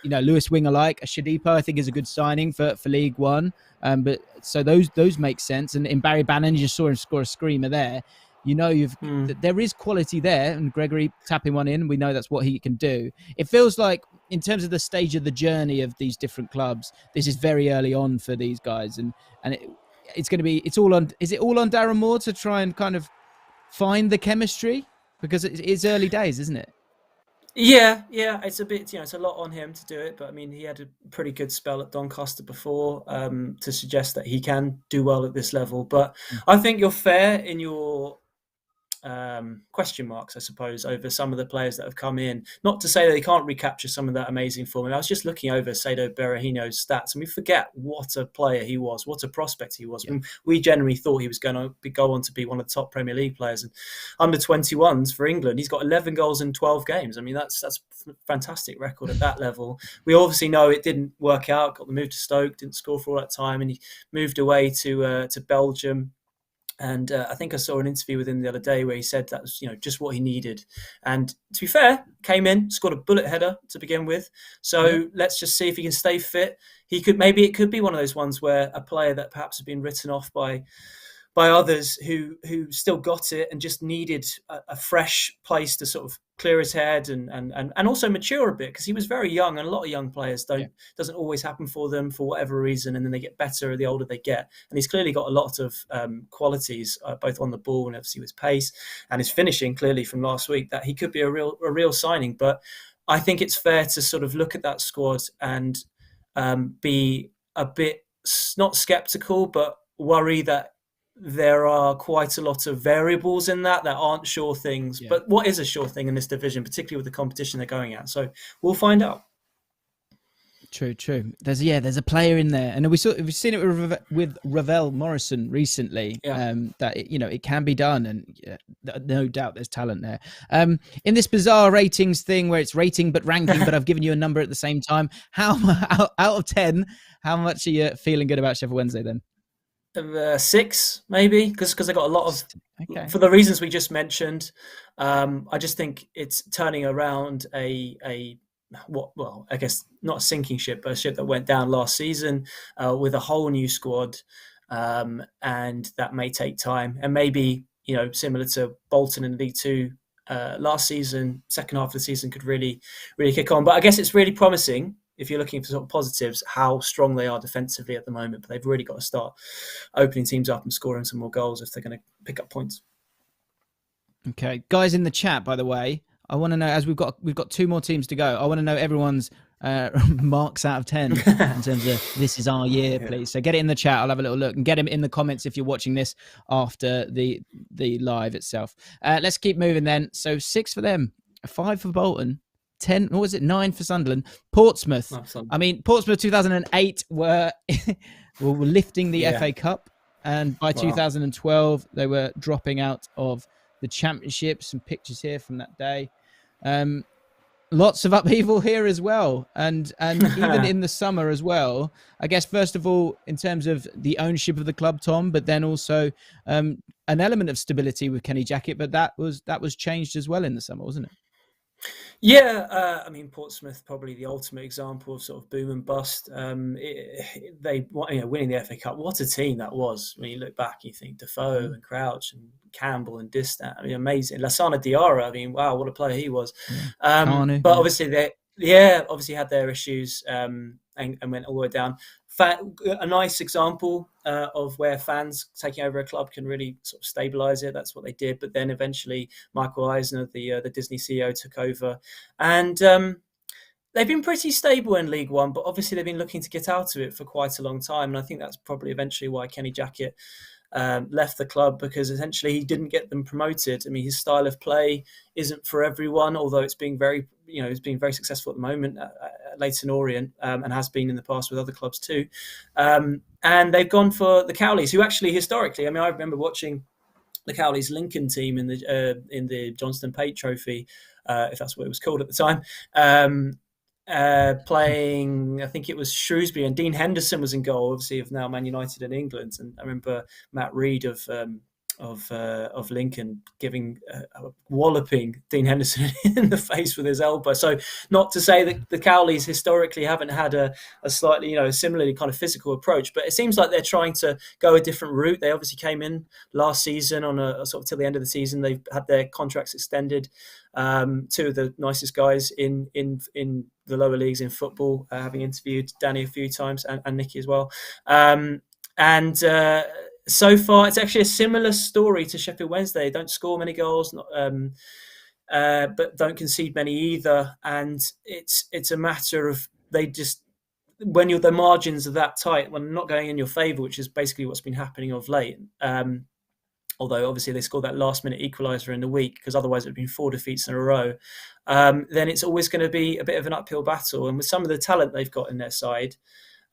Lewis Wing alike, Shadipo I think is a good signing for League One. But so those make sense. And in Barry Bannon, you just saw him score a screamer there. There is quality there, and Gregory tapping one in, we know that's what he can do. It feels like, in terms of the stage of the journey of these different clubs, this is very early on for these guys, and it's going to be, is it all on Darren Moore to try and kind of find the chemistry? Because it's early days, isn't it? Yeah, it's a bit, it's a lot on him to do it. But I mean, he had a pretty good spell at Doncaster before to suggest that he can do well at this level. But I think you're fair in your question marks, I suppose, over some of the players that have come in. Not to say that they can't recapture some of that amazing form. And I was just looking over Saido Berahino's stats, and we forget what a player he was, what a prospect he was. Yeah. We generally thought he was going to go on to be one of the top Premier League players. And under 21s for England, he's got 11 goals in 12 games. I mean, that's a fantastic record at that level. We obviously know it didn't work out. Got the move to Stoke, didn't score for all that time, and he moved away to Belgium. And I think I saw an interview with him the other day where he said that was, just what he needed. And to be fair, came in, scored a bullet header to begin with. So let's just see if he can stay fit. It could be one of those ones where a player that perhaps has been written off by others who still got it and just needed a fresh place to sort of clear his head and also mature a bit, because he was very young, and a lot of young players doesn't always happen for them for whatever reason, and then they get better the older they get. And he's clearly got a lot of qualities both on the ball and obviously with pace, and his finishing clearly from last week, that he could be a real signing. But I think it's fair to sort of look at that squad and be a bit not skeptical, but worry that there are quite a lot of variables in that aren't sure things. Yeah. But what is a sure thing in this division, particularly with the competition they're going at? So we'll find out. True. There's a player in there, and we've seen it with Ravel Morrison recently. Yeah. That it can be done, and no doubt there's talent there. In this bizarre ratings thing where it's rating but ranking, but I've given you a number at the same time. How out of 10, how much are you feeling good about Sheffield Wednesday then? 6 maybe, because I got a lot of for the reasons we just mentioned. I just think it's turning around I guess not a sinking ship, but a ship that went down last season with a whole new squad, and that may take time, and maybe similar to Bolton in League Two last season, second half of the season could really kick on. But I guess it's really promising, if you're looking for sort of positives, how strong they are defensively at the moment. But they've really got to start opening teams up and scoring some more goals if they're going to pick up points. Okay, guys in the chat, by the way, I want to know, as we've got 2 more teams to go, I want to know everyone's marks out of 10 in terms of this is our year, please. So get it in the chat. I'll have a little look, and get them in the comments if you're watching this after the live itself. Let's keep moving then. So 6 for them, 5 for Bolton. 10, what was it? 9 for Sunderland. Portsmouth. I mean, Portsmouth 2008 were lifting the FA Cup, and by 2012 they were dropping out of the Championship. Some pictures here from that day. Lots of upheaval here as well, and even in the summer as well. I guess first of all, in terms of the ownership of the club, Tom, but then also an element of stability with Kenny Jackett, but that was changed as well in the summer, wasn't it? Yeah, I mean, Portsmouth probably the ultimate example of sort of boom and bust. They winning the FA Cup. What a team that was! When you look back, you think Defoe and Crouch and Campbell and Distat. I mean, amazing. Lassana Diarra. I mean, wow, what a player he was. But obviously they had their issues and went all the way down. A nice example of where fans taking over a club can really sort of stabilise it. That's what they did. But then eventually Michael Eisner, the Disney CEO, took over. And they've been pretty stable in League One, but obviously they've been looking to get out of it for quite a long time. And I think that's probably eventually why Kenny Jackett left the club, because essentially he didn't get them promoted. I mean, his style of play isn't for everyone, although it's being very successful at the moment at Leyton Orient, and has been in the past with other clubs too. And they've gone for the Cowleys, who actually historically, I mean, I remember watching the Cowleys Lincoln team in the Johnston Pate Trophy, if that's what it was called at the time. Playing, I think it was Shrewsbury, and Dean Henderson was in goal, obviously of now Man United in England. And I remember Matt Reed of Lincoln giving a walloping Dean Henderson in the face with his elbow. So not to say that the Cowleys historically haven't had a slightly, similarly kind of physical approach, but it seems like they're trying to go a different route. They obviously came in last season on a sort of till the end of the season. They've had their contracts extended. 2 of the nicest guys in the lower leagues in football, having interviewed Danny a few times and Nicky as well. So far, it's actually a similar story to Sheffield Wednesday. They don't score many goals, but don't concede many either. And it's a matter of when the margins are that tight, when not going in your favour, which is basically what's been happening of late. although obviously they scored that last-minute equaliser in the week, because otherwise it would have been 4 defeats in a row, then it's always going to be a bit of an uphill battle. And with some of the talent they've got in their side,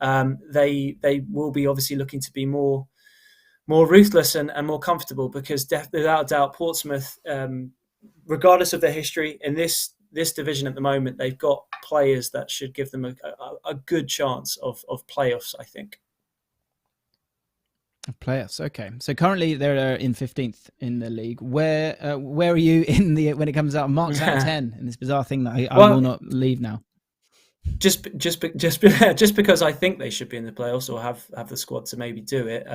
they will be obviously looking to be more ruthless and more comfortable, because without a doubt Portsmouth, regardless of their history in this division at the moment, they've got players that should give them a good chance of playoffs, I think. Playoffs, okay. So currently they're in 15th in the league. Where are you in when it comes out marks out of 10 in this bizarre thing that I will not leave now? Just because I think they should be in the playoffs, or have the squad to maybe do it.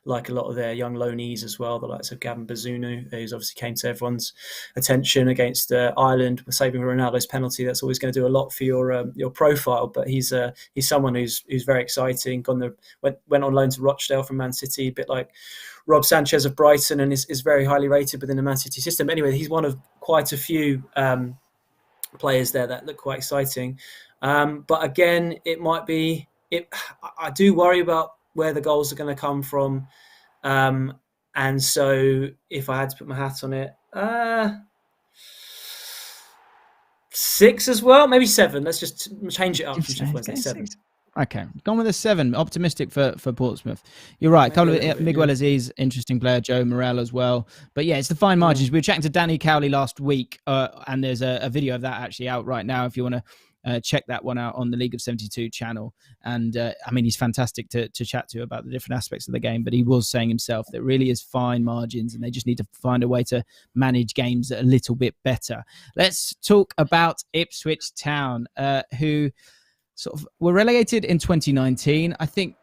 Like a lot of their young loanees as well, the likes of Gavin Bazunu, who's obviously came to everyone's attention against Ireland, saving Ronaldo's penalty. That's always going to do a lot for your profile. But he's someone who's very exciting. Went on loan to Rochdale from Man City, a bit like Rob Sanchez of Brighton, and is very highly rated within the Man City system. Anyway, he's one of quite a few players there that look quite exciting. But again, I do worry about where the goals are going to come from. And so if I had to put my hat on it, 6 as well, maybe 7. Let's just change it up from Sheffield Wednesday. 7. Okay, gone with a 7. Optimistic for Portsmouth. You're right. Miguel Aziz, interesting player. Joe Morel as well. But yeah, it's the fine margins. We were chatting to Danny Cowley last week, and there's a video of that actually out right now if you want to check that one out on the League of 72 channel. And I mean, he's fantastic to chat to about the different aspects of the game, but he was saying himself that really is fine margins and they just need to find a way to manage games a little bit better. Let's talk about Ipswich Town, who sort of were relegated in 2019. I think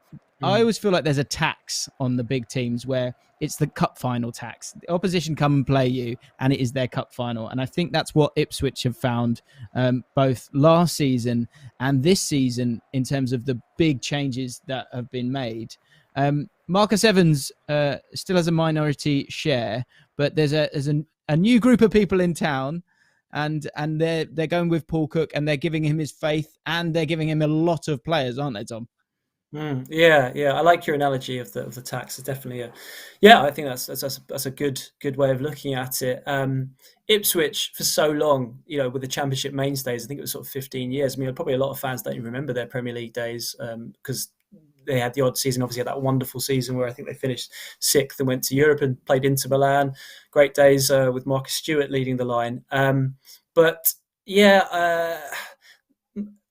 I always feel like there's a tax on the big teams where it's the cup final tax. The opposition come and play you, and it is their cup final. And I think that's what Ipswich have found both last season and this season in terms of the big changes that have been made. Marcus Evans still has a minority share, but there's a new group of people in town, and they're going with Paul Cook, and they're giving him his faith, and they're giving him a lot of players, aren't they, Tom? Yeah. I like your analogy of the tax. It's definitely I think that's a good way of looking at it. Ipswich for so long, with the Championship mainstays, I think it was sort of 15 years. I mean, probably a lot of fans don't even remember their Premier League days because they had the odd season. Obviously, had that wonderful season where I think they finished 6th and went to Europe and played Inter Milan. Great days with Marcus Stewart leading the line.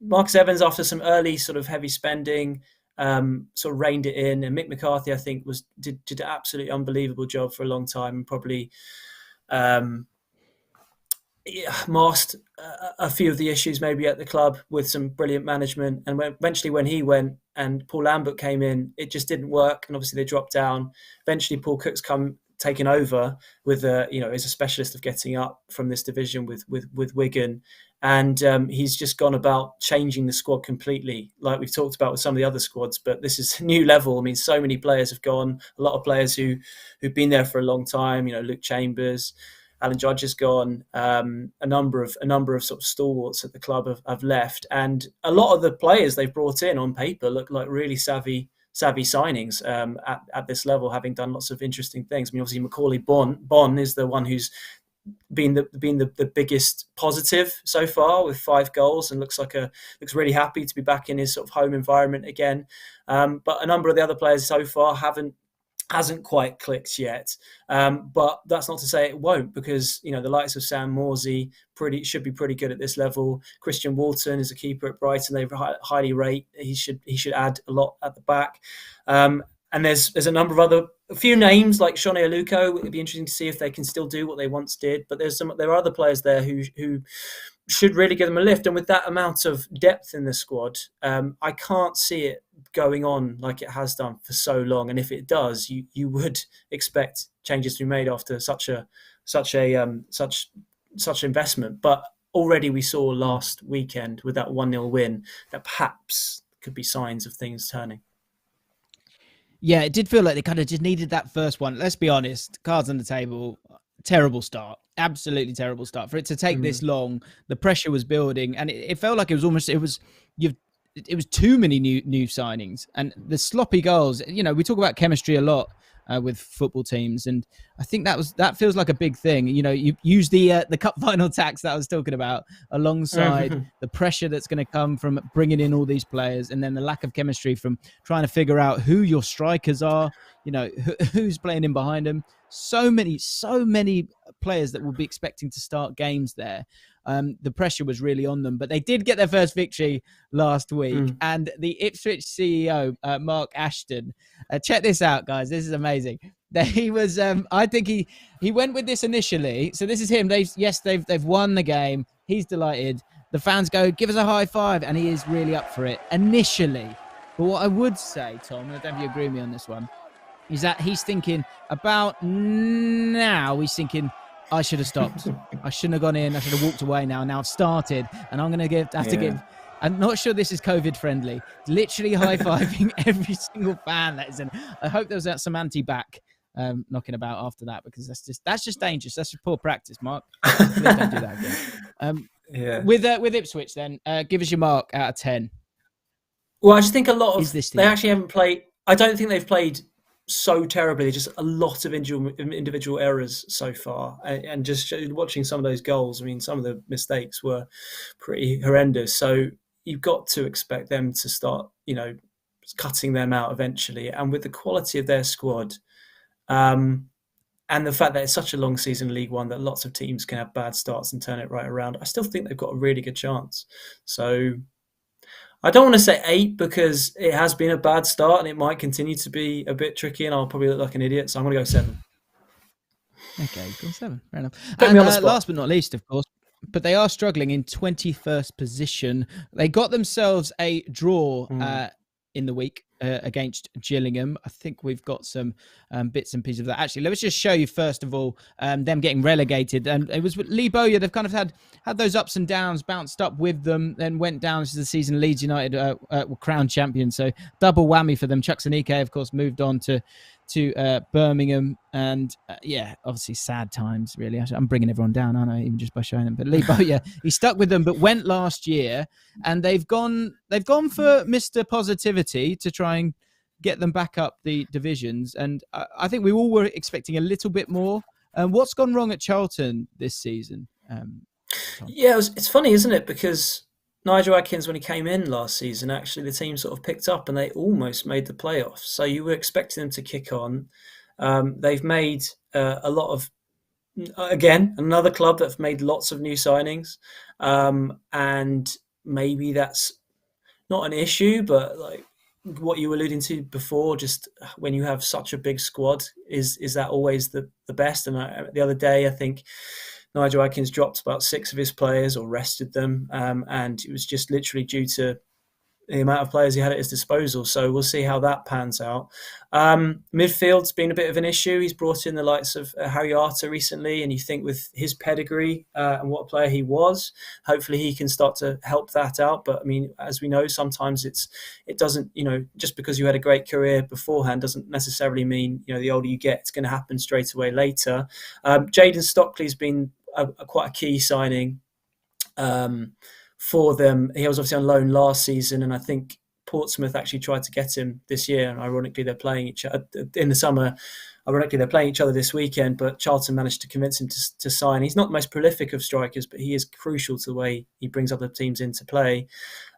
Marcus Evans, after some early sort of heavy spending, sort of reined it in, and Mick McCarthy, I think, did an absolutely unbelievable job for a long time, and probably masked a few of the issues maybe at the club with some brilliant management. And eventually, when he went and Paul Lambert came in, it just didn't work, and obviously they dropped down. Eventually, Paul Cook's taken over with is a specialist of getting up from this division with Wigan. And he's just gone about changing the squad completely, like we've talked about with some of the other squads. But this is a new level. I mean, so many players have gone. A lot of players who've been there for a long time. Luke Chambers, Alan Judge has gone. A number of sort of stalwarts at the club have left, and a lot of the players they've brought in on paper look like really savvy signings at this level, having done lots of interesting things. I mean, obviously Macaulay Bonne is the one who's been the biggest positive so far with 5 goals, and looks looks really happy to be back in his sort of home environment again. But a number of the other players so far hasn't quite clicked yet. But that's not to say it won't, because the likes of Sam Morsey should be pretty good at this level. Christian Walton is a keeper at Brighton. They highly rate. He should add a lot at the back. And there's a few names like Shone Aluko. It'd be interesting to see if they can still do what they once did. But there are other players there who should really give them a lift. And with that amount of depth in the squad, I can't see it going on like it has done for so long. And if it does, you would expect changes to be made after such investment. But already we saw last weekend with that 1-0 win that perhaps could be signs of things turning. Yeah, it did feel like they kind of just needed that first one. Let's be honest, cards on the table, terrible start. Absolutely terrible start. For it to take this long, the pressure was building, and it felt like it was too many new signings, and the sloppy goals. We talk about chemistry a lot with football teams, and I think that feels like a big thing. You use the cup final tax that I was talking about alongside the pressure that's going to come from bringing in all these players, and then the lack of chemistry from trying to figure out who your strikers are, who's playing in behind them. So many players that will be expecting to start games there. The pressure was really on them, but they did get their first victory last week. And the Ipswich CEO, Mark Ashton, check this out, guys. This is amazing. He was, I think he went with this initially. So this is him. They've won the game. He's delighted. The fans go, give us a high five, and he is really up for it initially. But what I would say, Tom, and I don't know if you agree with me on this one, is that he's thinking about now. He's thinking, I should have stopped. I shouldn't have gone in. I should have walked away now. Now I've started, and I'm going to have to give. I'm not sure this is COVID friendly. Literally high-fiving every single fan that is in. I hope there was some anti-back knocking about after that, because that's just dangerous. That's just poor practice, Mark. Please don't do that again. With Ipswich, then, give us your mark out of 10. Well, I just think a lot of they actually haven't played. I don't think they've played so terribly. Just a lot of individual errors so far, and just watching some of those goals, I mean, some of the mistakes were pretty horrendous. So you've got to expect them to start, cutting them out eventually. And with the quality of their squad, and the fact that it's such a long season in League One, that lots of teams can have bad starts and turn it right around, I still think they've got a really good chance. So I don't want to say 8, because it has been a bad start and it might continue to be a bit tricky, and I'll probably look like an idiot. So I'm going to go 7. Okay, go 7. Fair enough. And last but not least, of course, but they are struggling in 21st position. They got themselves a draw in the week against Gillingham. I think we've got some bits and pieces of that. Actually, let's just show you, first of all, them getting relegated. And it was with Lee Bowyer. They've kind of had those ups and downs, bounced up with them, then went down to the season. Leeds United were crowned champions. So double whammy for them. Chuck Sanike, of course, moved on to Birmingham, and obviously sad times, really. I'm bringing everyone down, aren't I, even just by showing them? But Lee Bowyer, he stuck with them, but went last year, and they've gone for Mr. Positivity to try and get them back up the divisions. And I think we all were expecting a little bit more. What's gone wrong at Charlton this season? It's funny, isn't it? Because Nigel Adkins, when he came in last season, actually the team sort of picked up and they almost made the playoffs. So you were expecting them to kick on. They've made a lot of, again, another club that's made lots of new signings. And maybe that's not an issue, but like what you were alluding to before, just when you have such a big squad, is that always the best? And the other day, I think Nigel Adkins dropped about 6 of his players or rested them, and it was just literally due to the amount of players he had at his disposal. So we'll see how that pans out. Midfield's been a bit of an issue. He's brought in the likes of Harry Arter recently, and you think with his pedigree and what a player he was, hopefully he can start to help that out. But I mean, as we know, sometimes it doesn't, just because you had a great career beforehand doesn't necessarily mean, the older you get, it's going to happen straight away later. Jayden Stockley's been quite a key signing for them. He was obviously on loan last season, and I think Portsmouth actually tried to get him this year. And ironically, they're playing each other in the summer. Ironically, they're playing each other this weekend, but Charlton managed to convince him to sign. He's not the most prolific of strikers, but he is crucial to the way he brings other teams into play.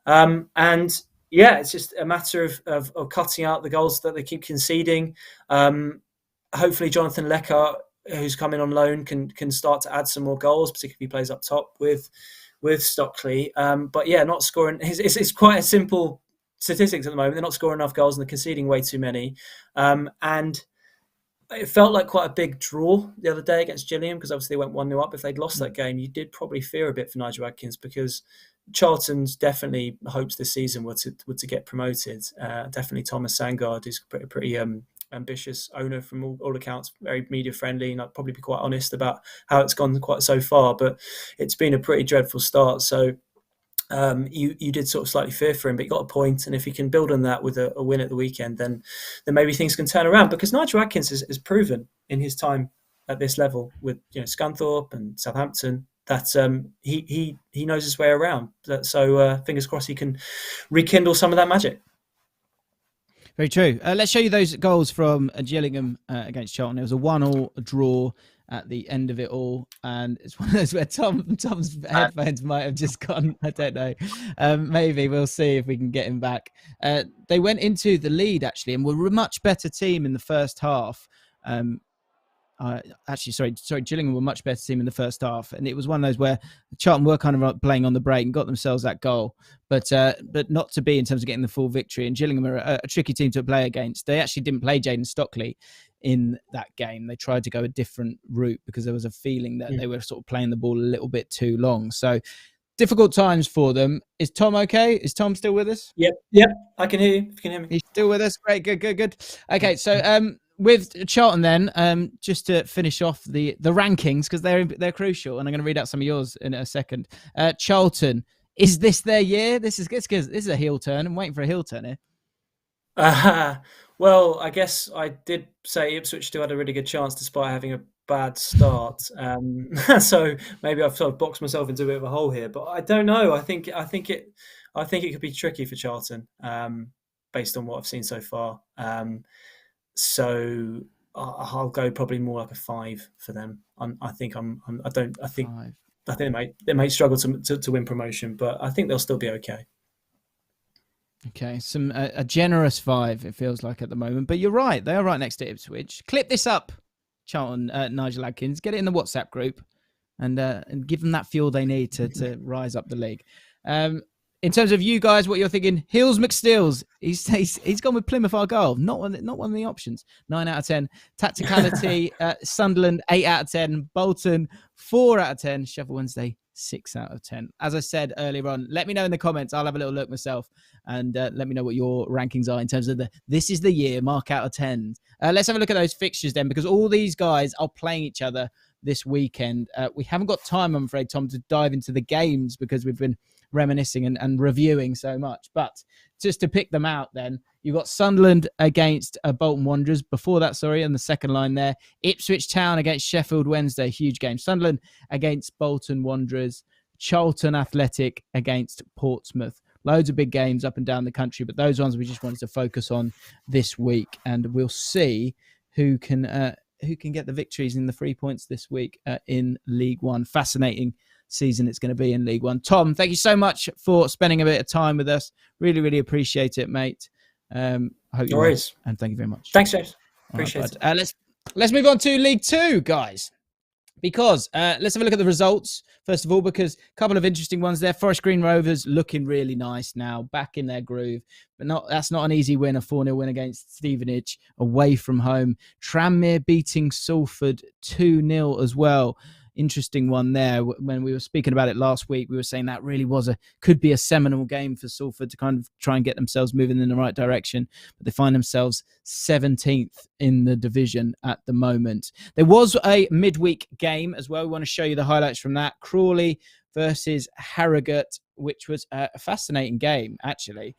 It's just a matter of cutting out the goals that they keep conceding. Hopefully, Jonathan Leckart, who's coming on loan, can start to add some more goals, particularly if he plays up top with Stockley. Not scoring. It's quite a simple statistics at the moment. They're not scoring enough goals and they're conceding way too many. And it felt like quite a big draw the other day against Gillingham, because obviously they went 1-0 up. If they'd lost that game, you did probably fear a bit for Nigel Adkins, because Charlton's definitely hopes this season were to get promoted. Definitely Thomas Sangard, who's pretty ambitious owner from all accounts, very media friendly, and I'd probably be quite honest about how it's gone quite so far, but it's been a pretty dreadful start. So you did sort of slightly fear for him, but he got a point, and if he can build on that with a win at the weekend, then maybe things can turn around, because Nigel Adkins has proven in his time at this level with Scunthorpe and Southampton that he knows his way around. So fingers crossed he can rekindle some of that magic. Very true. Let's show you those goals from Gillingham against Charlton. It was a 1-1 draw at the end of it all, and it's one of those where Tom's headphones might have just gone. I don't know. Maybe we'll see if we can get him back. They went into the lead actually, and were a much better team in the first half. Sorry, Gillingham were a much better team in the first half, and it was one of those where Charlton were kind of playing on the break and got themselves that goal, but not to be in terms of getting the full victory. And Gillingham are a tricky team to play against. They actually didn't play Jayden Stockley in that game. They tried to go a different route because there was a feeling that they were sort of playing the ball a little bit too long. So difficult times for them. Is Tom okay? Is Tom still with us? Yep. I can hear you. You can hear me. He's still with us. Great, good. Okay, so with Charlton then, just to finish off the rankings, because they're crucial, and I'm going to read out some of yours in a second. Charlton, is this their year? This is a heel turn. I'm waiting for a heel turn here. Well, I guess I did say Ipswich still had a really good chance despite having a bad start. So maybe I've sort of boxed myself into a bit of a hole here, but I don't know. I think it could be tricky for Charlton, based on what I've seen so far. So I'll go probably more like a 5 for them. I think they might struggle to win promotion, but I think they'll still be okay. Okay, a generous 5 it feels like at the moment, but you're right, they are right next to Ipswich. Clip this up, Charlton, Nigel Adkins, get it in the WhatsApp group, and give them that fuel they need to rise up the league. In terms of you guys, what you're thinking, Hills McStills, he's gone with Plymouth Argyle, not one of the options. 9 out of 10. Tacticality, Sunderland 8 out of 10. Bolton 4 out of 10. Sheffield Wednesday 6 out of 10. As I said earlier on, let me know in the comments. I'll have a little look myself, and let me know what your rankings are in terms of this is the year mark out of 10. Let's have a look at those fixtures then, because all these guys are playing each other this weekend. We haven't got time, I'm afraid, Tom, to dive into the games because we've been reminiscing and reviewing so much. But just to pick them out then, you've got Sunderland against Bolton Wanderers. Before that, on the second line there. Ipswich Town against Sheffield Wednesday. Huge game. Sunderland against Bolton Wanderers. Charlton Athletic against Portsmouth. Loads of big games up and down the country, but those ones we just wanted to focus on this week, and we'll see who can get the victories in the 3 points this week in League One. Fascinating season it's going to be in League One. Tom, thank you so much for spending a bit of time with us. Really, really appreciate it, mate. I hope you are, and thank you very much. Thanks, James. Appreciate it. Let's move on to League Two, guys. Because let's have a look at the results, first of all, because a couple of interesting ones there. Forest Green Rovers looking really nice now, back in their groove. But that's not an easy win, a 4-0 win against Stevenage away from home. Tranmere beating Salford 2-0 as well. Interesting one there. When we were speaking about it last week, we were saying that really could be a seminal game for Salford to kind of try and get themselves moving in the right direction. But they find themselves 17th in the division at the moment. There was a midweek game as well. We want to show you the highlights from that. Crawley versus Harrogate, which was a fascinating game, actually.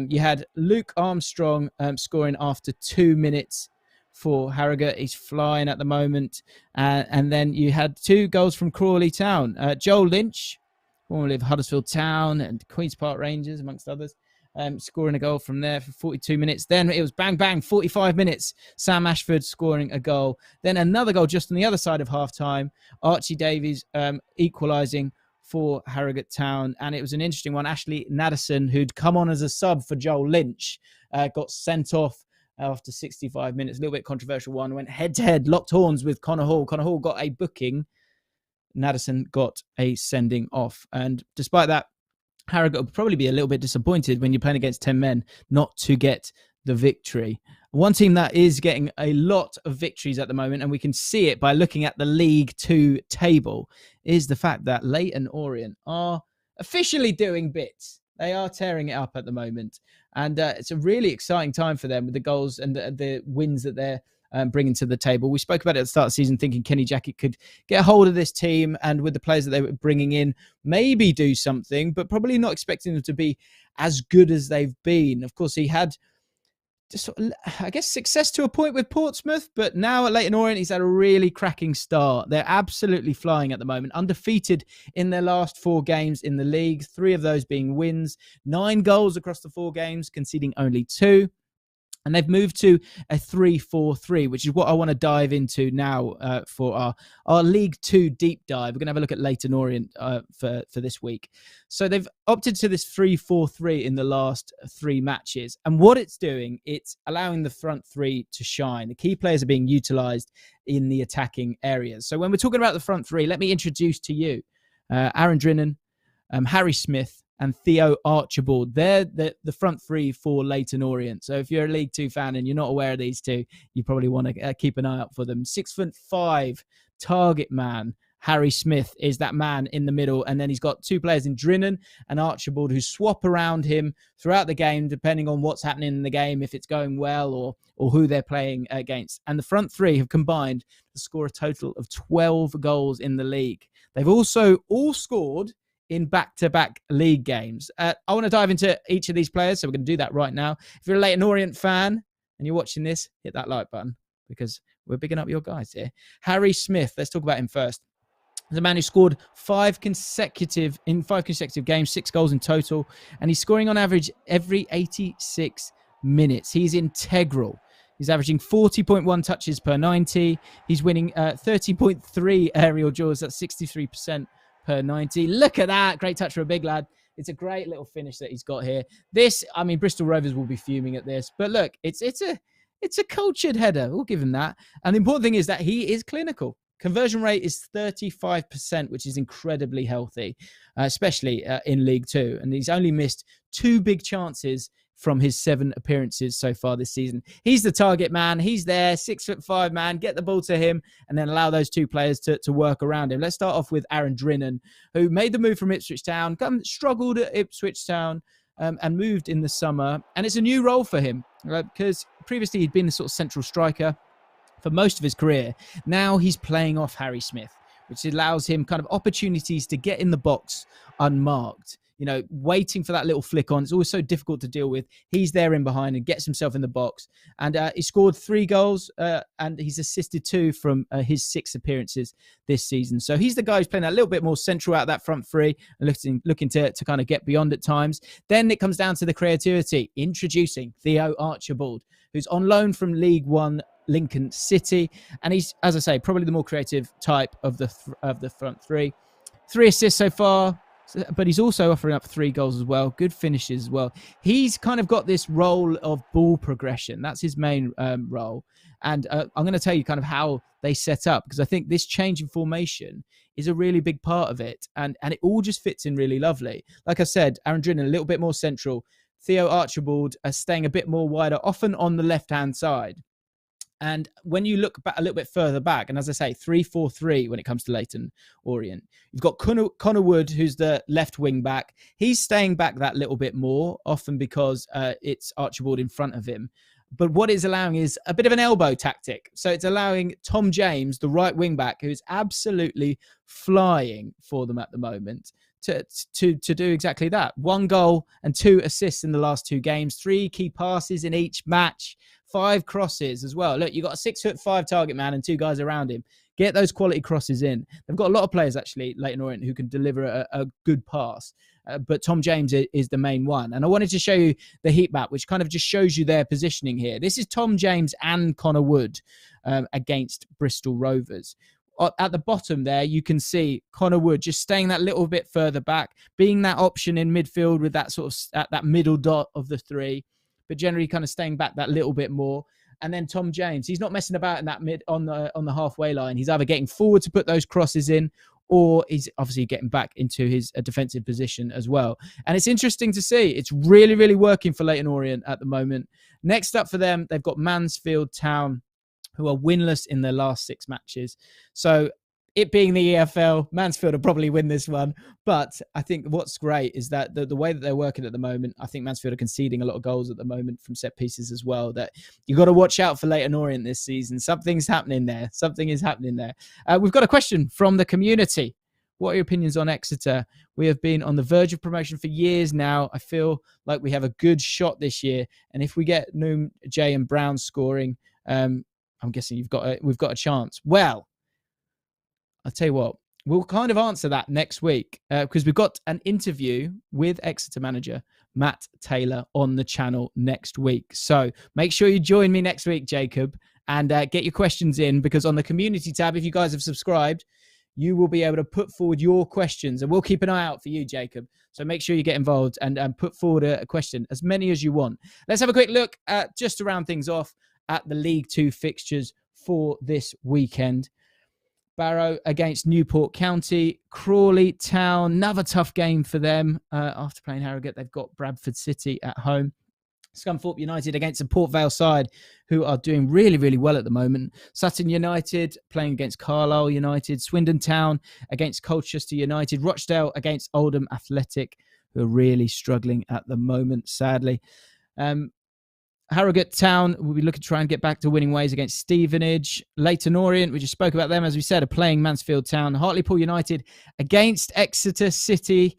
You had Luke Armstrong scoring after 2 minutes for Harrogate. He's flying at the moment. And then you had 2 goals from Crawley Town. Joel Lynch, formerly of Huddersfield Town and Queen's Park Rangers, amongst others, scoring a goal from there for 42 minutes. Then it was bang, bang, 45 minutes. Sam Ashford scoring a goal. Then another goal just on the other side of half-time. Archie Davies equalising for Harrogate Town. And it was an interesting one. Ashley Nadesan, who'd come on as a sub for Joel Lynch, got sent off after 65 minutes. A little bit controversial one. Went head-to-head, locked horns with Connor Hall. Connor Hall got a booking. Nadesan got a sending off. And despite that, Harrogate will probably be a little bit disappointed when you're playing against 10 men not to get the victory. One team that is getting a lot of victories at the moment, and we can see it by looking at the League Two table, is the fact that Leyton Orient are officially doing bits. They are tearing it up at the moment. And it's a really exciting time for them with the goals and the wins that they're bringing to the table. We spoke about it at the start of the season, thinking Kenny Jackett could get a hold of this team and with the players that they were bringing in, maybe do something, but probably not expecting them to be as good as they've been. Of course, he had just, I guess, success to a point with Portsmouth, but now at Leyton Orient, he's had a really cracking start. They're absolutely flying at the moment, undefeated in their last 4 games in the league, 3 of those being wins, 9 goals across the 4 games, conceding only 2. And they've moved to a 3-4-3, which is what I want to dive into now for our League Two deep dive. We're going to have a look at Leyton Orient for this week. So they've opted to this 3-4-3 in the last 3 matches. And what it's doing, it's allowing the front three to shine. The key players are being utilised in the attacking areas. So when we're talking about the front three, let me introduce to you Aaron Drinan, Harry Smith, and Theo Archibald. They're the front three for Leyton Orient. So if you're a League Two fan and you're not aware of these two, you probably want to keep an eye out for them. 6'5" target man. Harry Smith is that man in the middle. And then he's got 2 players in Drinan and Archibald who swap around him throughout the game, depending on what's happening in the game, if it's going well or who they're playing against. And the front three have combined to score a total of 12 goals in the league. They've also all scored in back-to-back league games. I want to dive into each of these players, so we're going to do that right now. If you're a Leyton Orient fan and you're watching this, hit that like button because we're bigging up your guys here. Harry Smith, let's talk about him first. He's a man who scored 5 consecutive games, 6 goals in total, and he's scoring on average every 86 minutes. He's integral. He's averaging 40.1 touches per 90. He's winning 30.3 aerial duels. That's 63% per 90. Look at that. Great touch for a big lad. It's a great little finish that he's got here. Bristol Rovers will be fuming at this. But look, it's a cultured header. We'll give him that. And the important thing is that he is clinical. Conversion rate is 35%, which is incredibly healthy, especially in League Two. And he's only missed 2 big chances from his 7 appearances so far this season. He's the target man. He's there, 6'5" man. Get the ball to him and then allow those 2 players to work around him. Let's start off with Aaron Drinan, who made the move from Ipswich Town, struggled at Ipswich Town and moved in the summer. And it's a new role for him because previously he'd been a sort of central striker for most of his career. Now he's playing off Harry Smith, which allows him kind of opportunities to get in the box unmarked. You know, waiting for that little flick on. It's always so difficult to deal with. He's there in behind and gets himself in the box. And he scored 3 goals and he's assisted 2 from his 6 appearances this season. So he's the guy who's playing a little bit more central out that front three and looking to kind of get beyond at times. Then it comes down to the creativity. Introducing Theo Archibald, who's on loan from League One Lincoln City. And he's, as I say, probably the more creative type of the front three. 3 assists so far. But he's also offering up 3 goals as well. Good finishes as well. He's kind of got this role of ball progression. That's his main role. And I'm going to tell you kind of how they set up, because I think this change in formation is a really big part of it. And it all just fits in really lovely. Like I said, Aaron Drinan a little bit more central. Theo Archibald staying a bit more wider, often on the left-hand side. And when you look back a little bit further back, and as I say, 3-4-3 when it comes to Leyton Orient, you've got Connor Wood, who's the left wing back. He's staying back that little bit more, often because it's Archibald in front of him. But what it's allowing is a bit of an elbow tactic. So it's allowing Tom James, the right wing back, who's absolutely flying for them at the moment, to do exactly that. 1 goal and 2 assists in the last 2 games, 3 key passes in each match, 5 crosses as well. Look, you've got a 6'5" target man and 2 guys around him. Get those quality crosses in. They've got a lot of players, actually, Leyton Orient, who can deliver a good pass. But Tom James is the main one. And I wanted to show you the heat map, which kind of just shows you their positioning here. This is Tom James and Connor Wood against Bristol Rovers. At the bottom there, you can see Connor Wood just staying that little bit further back, being that option in midfield with that sort of that middle dot of the 3, but generally kind of staying back that little bit more. And then Tom James, he's not messing about in that on the halfway line. He's either getting forward to put those crosses in, or he's obviously getting back into his defensive position as well. And it's interesting to see. It's really, really working for Leyton Orient at the moment. Next up for them, they've got Mansfield Town, who are winless in their last 6 matches. So it being the EFL, Mansfield will probably win this one. But I think what's great is that the way that they're working at the moment, I think Mansfield are conceding a lot of goals at the moment from set pieces as well, that you've got to watch out for Leyton Orient this season. Something's happening there. Something is happening there. We've got a question from the community. What are your opinions on Exeter? We have been on the verge of promotion for years now. I feel like we have a good shot this year. And if we get Noom, Jay and Brown scoring, I'm guessing we've got a chance. Well, I'll tell you what, we'll kind of answer that next week because we've got an interview with Exeter manager Matt Taylor on the channel next week. So make sure you join me next week, Jacob, and get your questions in, because on the community tab, if you guys have subscribed, you will be able to put forward your questions, and we'll keep an eye out for you, Jacob. So make sure you get involved and put forward a question, as many as you want. Let's have a quick look at, just to round things off, at the League Two fixtures for this weekend. Barrow against Newport County, Crawley Town, another tough game for them. After playing Harrogate, they've got Bradford City at home. Scunthorpe United against the Port Vale side, who are doing really, really well at the moment. Sutton United playing against Carlisle United. Swindon Town against Colchester United. Rochdale against Oldham Athletic, who are really struggling at the moment, sadly. Harrogate Town will be looking to try and get back to winning ways against Stevenage. Leyton Orient, we just spoke about them, as we said, are playing Mansfield Town. Hartlepool United against Exeter City.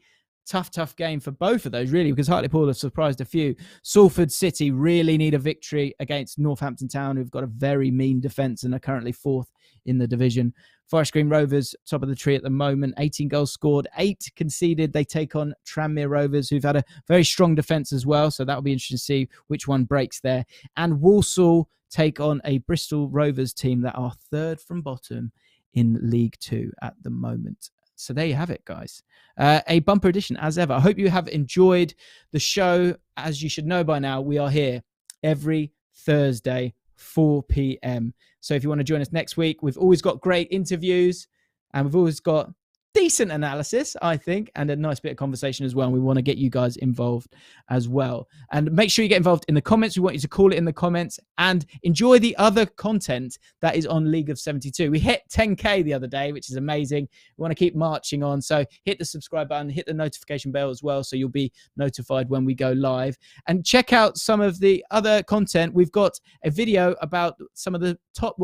Tough game for both of those, really, because Hartlepool have surprised a few. Salford City really need a victory against Northampton Town, who've got a very mean defence and are currently 4th in the division. Forest Green Rovers, top of the tree at the moment. 18 goals scored, 8 conceded. They take on Tranmere Rovers, who've had a very strong defence as well. So that'll be interesting to see which one breaks there. And Walsall take on a Bristol Rovers team that are 3rd from bottom in League Two at the moment. So there you have it, guys. A bumper edition as ever. I hope you have enjoyed the show. As you should know by now, we are here every Thursday, 4 p.m. So if you want to join us next week, we've always got great interviews, and we've always got decent analysis, I think, and a nice bit of conversation as well. And we want to get you guys involved as well. And make sure you get involved in the comments. We want you to call it in the comments and enjoy the other content that is on League of 72. We hit 10K the other day, which is amazing. We want to keep marching on. So hit the subscribe button, hit the notification bell as well, so you'll be notified when we go live. And check out some of the other content. We've got a video about some of the top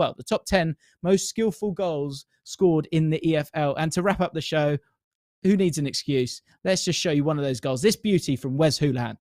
10 most skillful goals scored in the EFL. And to wrap up the show, who needs an excuse? Let's just show you one of those goals. This beauty from Wes Houlihan.